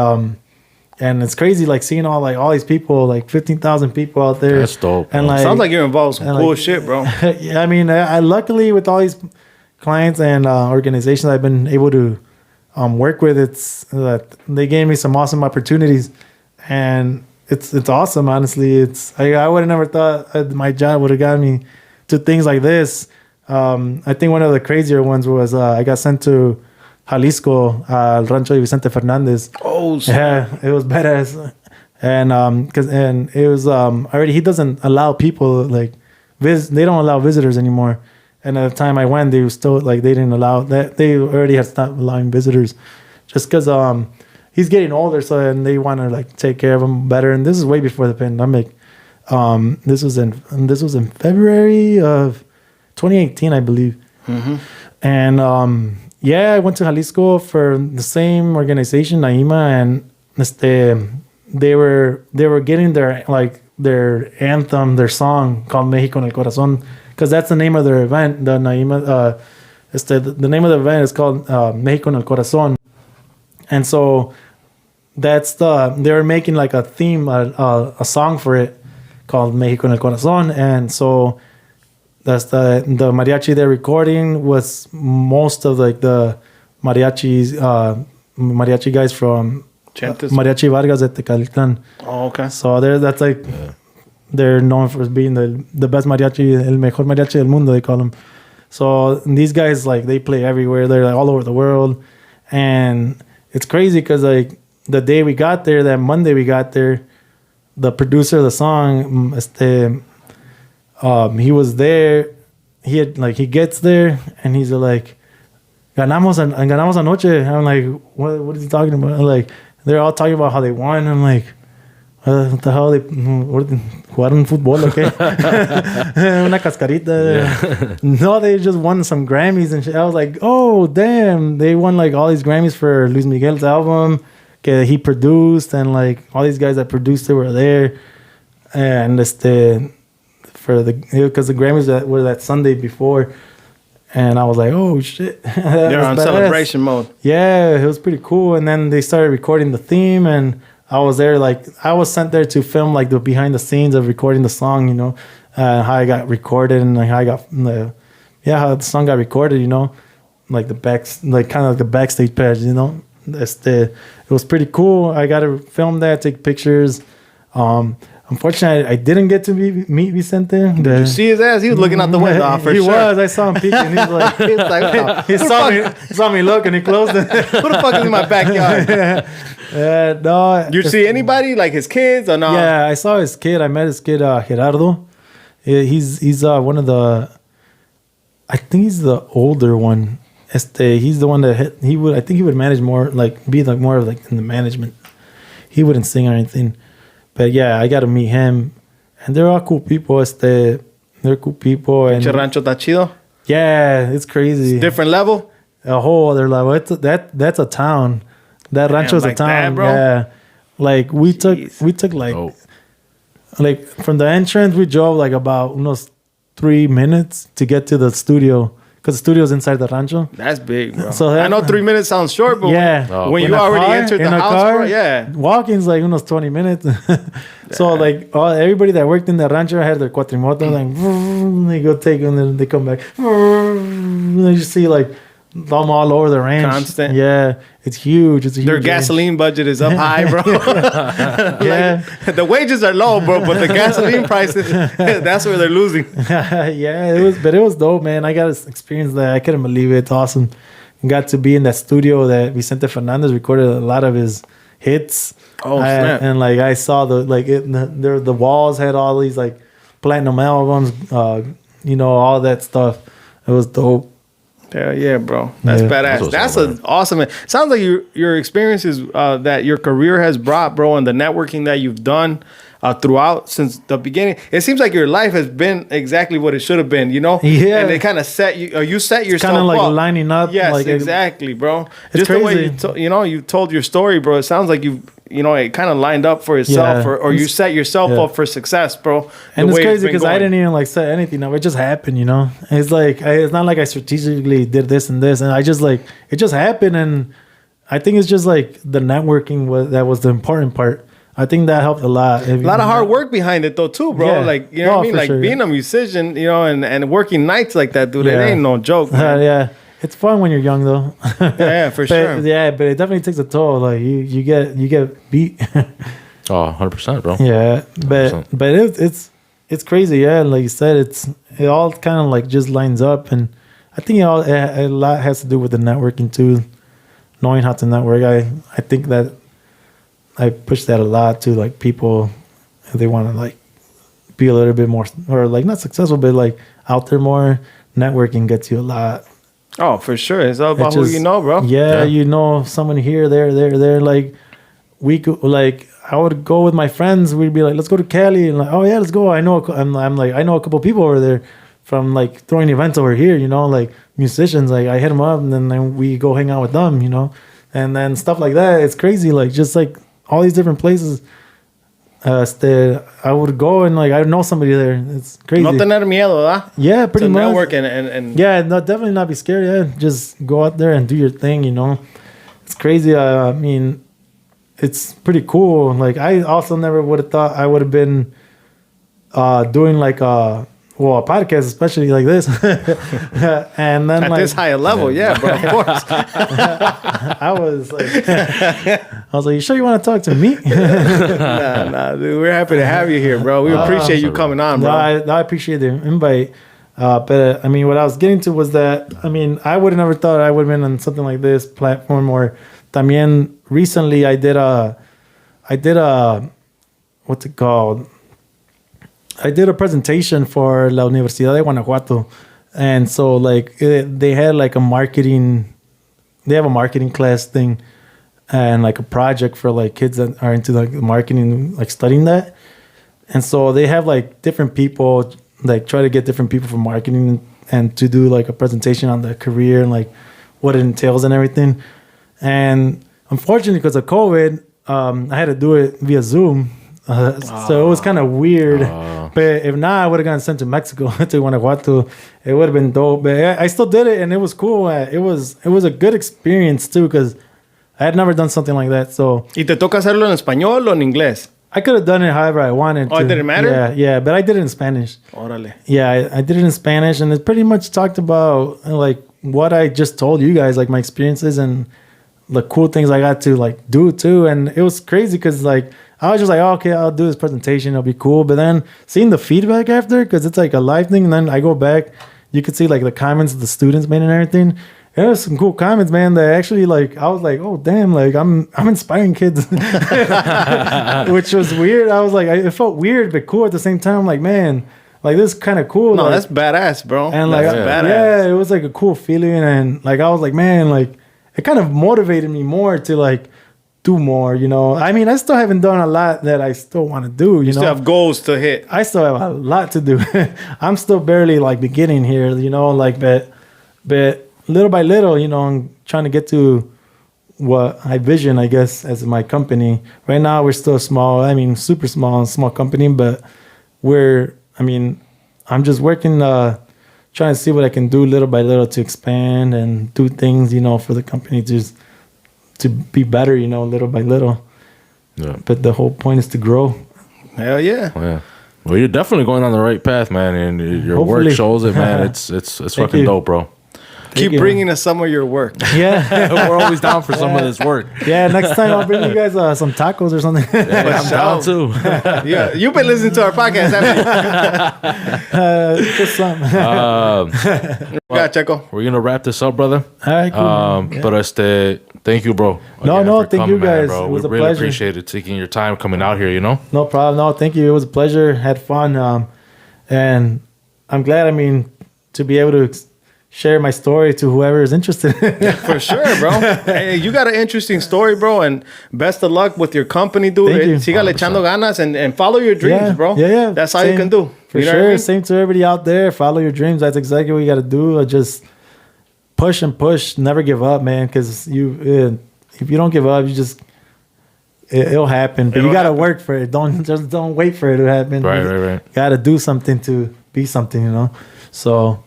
it's crazy like seeing all these people, like 15,000 people out there. That's dope. And like sounds like you're involved in some cool shit, bro. Yeah, I mean, I luckily with all these clients and organizations I've been able to work with, it's that they gave me some awesome opportunities, and it's awesome, honestly. I would have never thought my job would have gotten me to things like this. I think one of the crazier ones was I got sent to Jalisco, El Rancho de Vicente Fernandez. Oh, yeah, it was badass. And it was already, he doesn't allow people like they don't allow visitors anymore. And at the time I went, they were still like they didn't allow that. They already had stopped allowing visitors, just because he's getting older, so and they want to like take care of him better. And this is way before the pandemic. This was in February of 2018, I believe. Mm-hmm. And I went to Jalisco for the same organization, Naima, and they were getting their anthem, their song called México en el Corazón, because that's the name of their event. The Naima, the name of the event is called México en el Corazón. And so they were making like a theme, a song for it called México en el Corazón. And so that's the mariachi they're recording was most of like the mariachi guys from Mariachi Vargas at Tecalitlán. Oh, okay. So they're known for being the best mariachi, el mejor mariachi del mundo, they call them. So these guys, like, they play everywhere. They're like all over the world. And it's crazy because like the day we got there, that Monday we got there, the producer of the song, he was there. He gets there and he's like, ganamos anoche. I'm like, what is he talking about? Like, they're all talking about how they won. I'm like, what the hell? Jugaron fútbol, okay? Una cascarita. Yeah. No, they just won some Grammys and shit. I was like, oh, damn. They won like all these Grammys for Luis Miguel's album that he produced, and like all these guys that produced it were there. and because the Grammys were that Sunday before, and I was like, oh shit, They're on celebration mode. Yeah, it was pretty cool. And then they started recording the theme, and I was there, like I was sent there to film like the behind the scenes of recording the song, you know, how I got recorded and like how I got how the song got recorded, you know, like the kind of like the backstage page, you know. It was pretty cool. I got to film that, take pictures. Unfortunately, I didn't get to meet Vicente. Did you see his ass? He was looking out the window for he sure. was. I saw him peeking. He's like, he saw me look, and he closed it. Who the fuck is in my backyard? No. You see anybody like his kids or no? Yeah, I saw his kid. I met his kid, Gerardo. He's one of the. I think he's the older one. He's the one that I think he would manage more, like be like more of like in the management. He wouldn't sing or anything. But yeah, I got to meet him, and they're all cool people. They're cool people. And Rancho está chido. Yeah, it's crazy. It's different level. A whole other level. That's a town. That rancho is like a town. that, bro? Yeah, like we took like from the entrance we drove like about almost 3 minutes to get to the studio. Because the studio's inside the rancho. That's big, bro. So I know 3 minutes sounds short, but yeah, when you already entered the house, bro, yeah. Walking's like almost 20 minutes. So like everybody that worked in the rancho had their cuatrimoto, like they go take and then they come back. You just see like them all over the ranch. Constant. Yeah, it's huge. It's a huge Their ranch. gasoline budget is up high, bro. Yeah. Like, the wages are low, bro, but the gasoline prices, that's where they're losing. Yeah, it was dope, man. I got to experience that. I couldn't believe it. It's awesome. Got to be in that studio that Vicente Fernandez recorded a lot of his hits. Oh, snap. And like I saw the walls had all these like platinum albums, you know, all that stuff. It was dope. Yeah, bro. That's badass. That's awesome. Sounds like your experiences that your career has brought, bro, and the networking that you've done throughout since the beginning. It seems like your life has been exactly what it should have been, you know? Yeah. And they kind of set you, you set yourself kind of like up. lining up. Yes, like exactly, bro. It's Just crazy. the way you told your story, bro. It sounds like it kind of lined up for itself, or you set yourself up for success, bro. And it's crazy because I didn't even like set anything up. It just happened, you know. It's like it's not like I strategically did this and this, and I just like it just happened. And I think it's just like the networking that was the important part. I think that helped a lot. A lot of hard work behind it though too, bro. Yeah. Like you know what I mean? Like sure, being a musician, you know, and working nights like that, dude. It ain't no joke, man. Yeah. It's fun when you're young, though. Yeah, for sure. Yeah, but it definitely takes a toll. Like you get beat. Oh, 100%, bro. Yeah, but it's crazy. Yeah, like you said, it all kind of like just lines up, and I think a lot has to do with the networking too, knowing how to network. I think that I push that a lot to like people if they want to like be a little bit more or like not successful, but like out there more. Networking gets you a lot. Oh, for sure. It's all about who you know, bro. Yeah, you know someone here, there. Like we could, like I would go with my friends. We'd be like, let's go to Cali, and like, oh yeah, let's go. I know, I'm like, I know a couple people over there from like throwing events over here. You know, like musicians. Like I hit them up, and then we go hang out with them. You know, and then stuff like that. It's crazy. Like just like all these different places. I would go and like I know somebody there. It's crazy. No tener miedo, ¿verdad? Yeah, pretty much. Network and yeah, no, definitely not be scared. Yeah, just go out there and do your thing. You know, it's crazy. I mean, it's pretty cool. Like I also never would have thought I would have been doing like a podcast, especially like this. And then at like this higher level, yeah, bro. Of course. I was like, you sure you want to talk to me? Nah, dude. We're happy to have you here, bro. We appreciate you coming on, bro. I appreciate the invite. But I mean, what I was getting to was that, I mean, I would have never thought I would have been on something like this platform. Or también recently I did a what's it called? I did a presentation for La Universidad de Guanajuato. And so like they had like a marketing class thing and like a project for like kids that are into like marketing, like studying that. And so they have like different people, like try to get different people from marketing and to do like a presentation on their career and like what it entails and everything. And unfortunately, because of COVID, I had to do it via Zoom. So it was kind of weird. But if not, I would have gotten sent to Mexico to Guanajuato. It would have been dope. But I still did it, and it was cool. It was a good experience too, because I had never done something like that. So. ¿Y te toca hacerlo en español o en inglés? I could have done it however I wanted to. Oh, it didn't matter? Yeah, but I did it in Spanish. Órale. Yeah, I did it in Spanish, and it pretty much talked about like what I just told you guys, like my experiences and the cool things I got to like do too. And it was crazy because like I was just like, oh, okay, I'll do this presentation, it'll be cool. But then seeing the feedback after, because it's like a live thing, and then I go back, you could see like the comments the students made and everything. There was some cool comments, man, that actually like I was like, oh damn, like I'm inspiring kids. Which was weird. I was like, it felt weird but cool at the same time. Like, man, like this is kind of cool. No, like, that's badass, bro. and like that's badass. yeah, it was like a cool feeling. And like I was like, man, like it kind of motivated me more to like do more, you know. I mean, I still haven't done a lot that I still want to do, you know. Still have goals to hit. I still have a lot to do. I'm still barely like beginning here, you know, like but little by little, you know, I'm trying to get to what I vision, I guess, as my company. Right now, we're still small. I mean, super small company, but I'm just working, trying to see what I can do little by little to expand and do things, you know, for the company to be better, you know, little by little. Yeah. But the whole point is to grow. Hell yeah. Oh, yeah. Well, you're definitely going on the right path, man, and your Hopefully. work shows it, man. It's fucking you. dope, bro. Keep bringing us some of your work. Yeah. We're always down for some of this work. Yeah, next time I'll bring you guys some tacos or something. Yeah, I'm down too. Yeah, you've been listening to our podcast, haven't you? Just some. Yeah, Checo. We're gonna wrap this up, brother. All right, cool. Yeah. But thank you, bro. No, for thank you guys. bro. It was we a really pleasure. appreciate it taking your time coming out here. You know. No problem. No, thank you. It was a pleasure. Had fun. And I'm glad, to be able to share my story to whoever is interested. For sure, bro. Hey, you got an interesting story, bro, and best of luck with your company, dude. Thank you. Sígale echando ganas and follow your dreams, bro. Yeah. That's all you can do. For You know sure. what I mean? Same to everybody out there. Follow your dreams. That's exactly what you got to do. Just push and push. Never give up, man. Because if you don't give up, it'll happen. But you got to work for it. Don't wait for it to happen. Right. Got to do something to be something, you know. So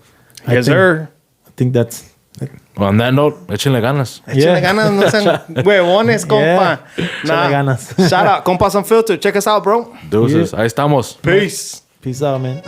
Yes, sir. I think that's. Well, on that note, échenle ganas. Échale ganas, no sean huevones, compa. Échale ganas. Shout out, Compas Unfiltered. Check us out, bro. Deuces. Ahí estamos. Peace. Peace out, man.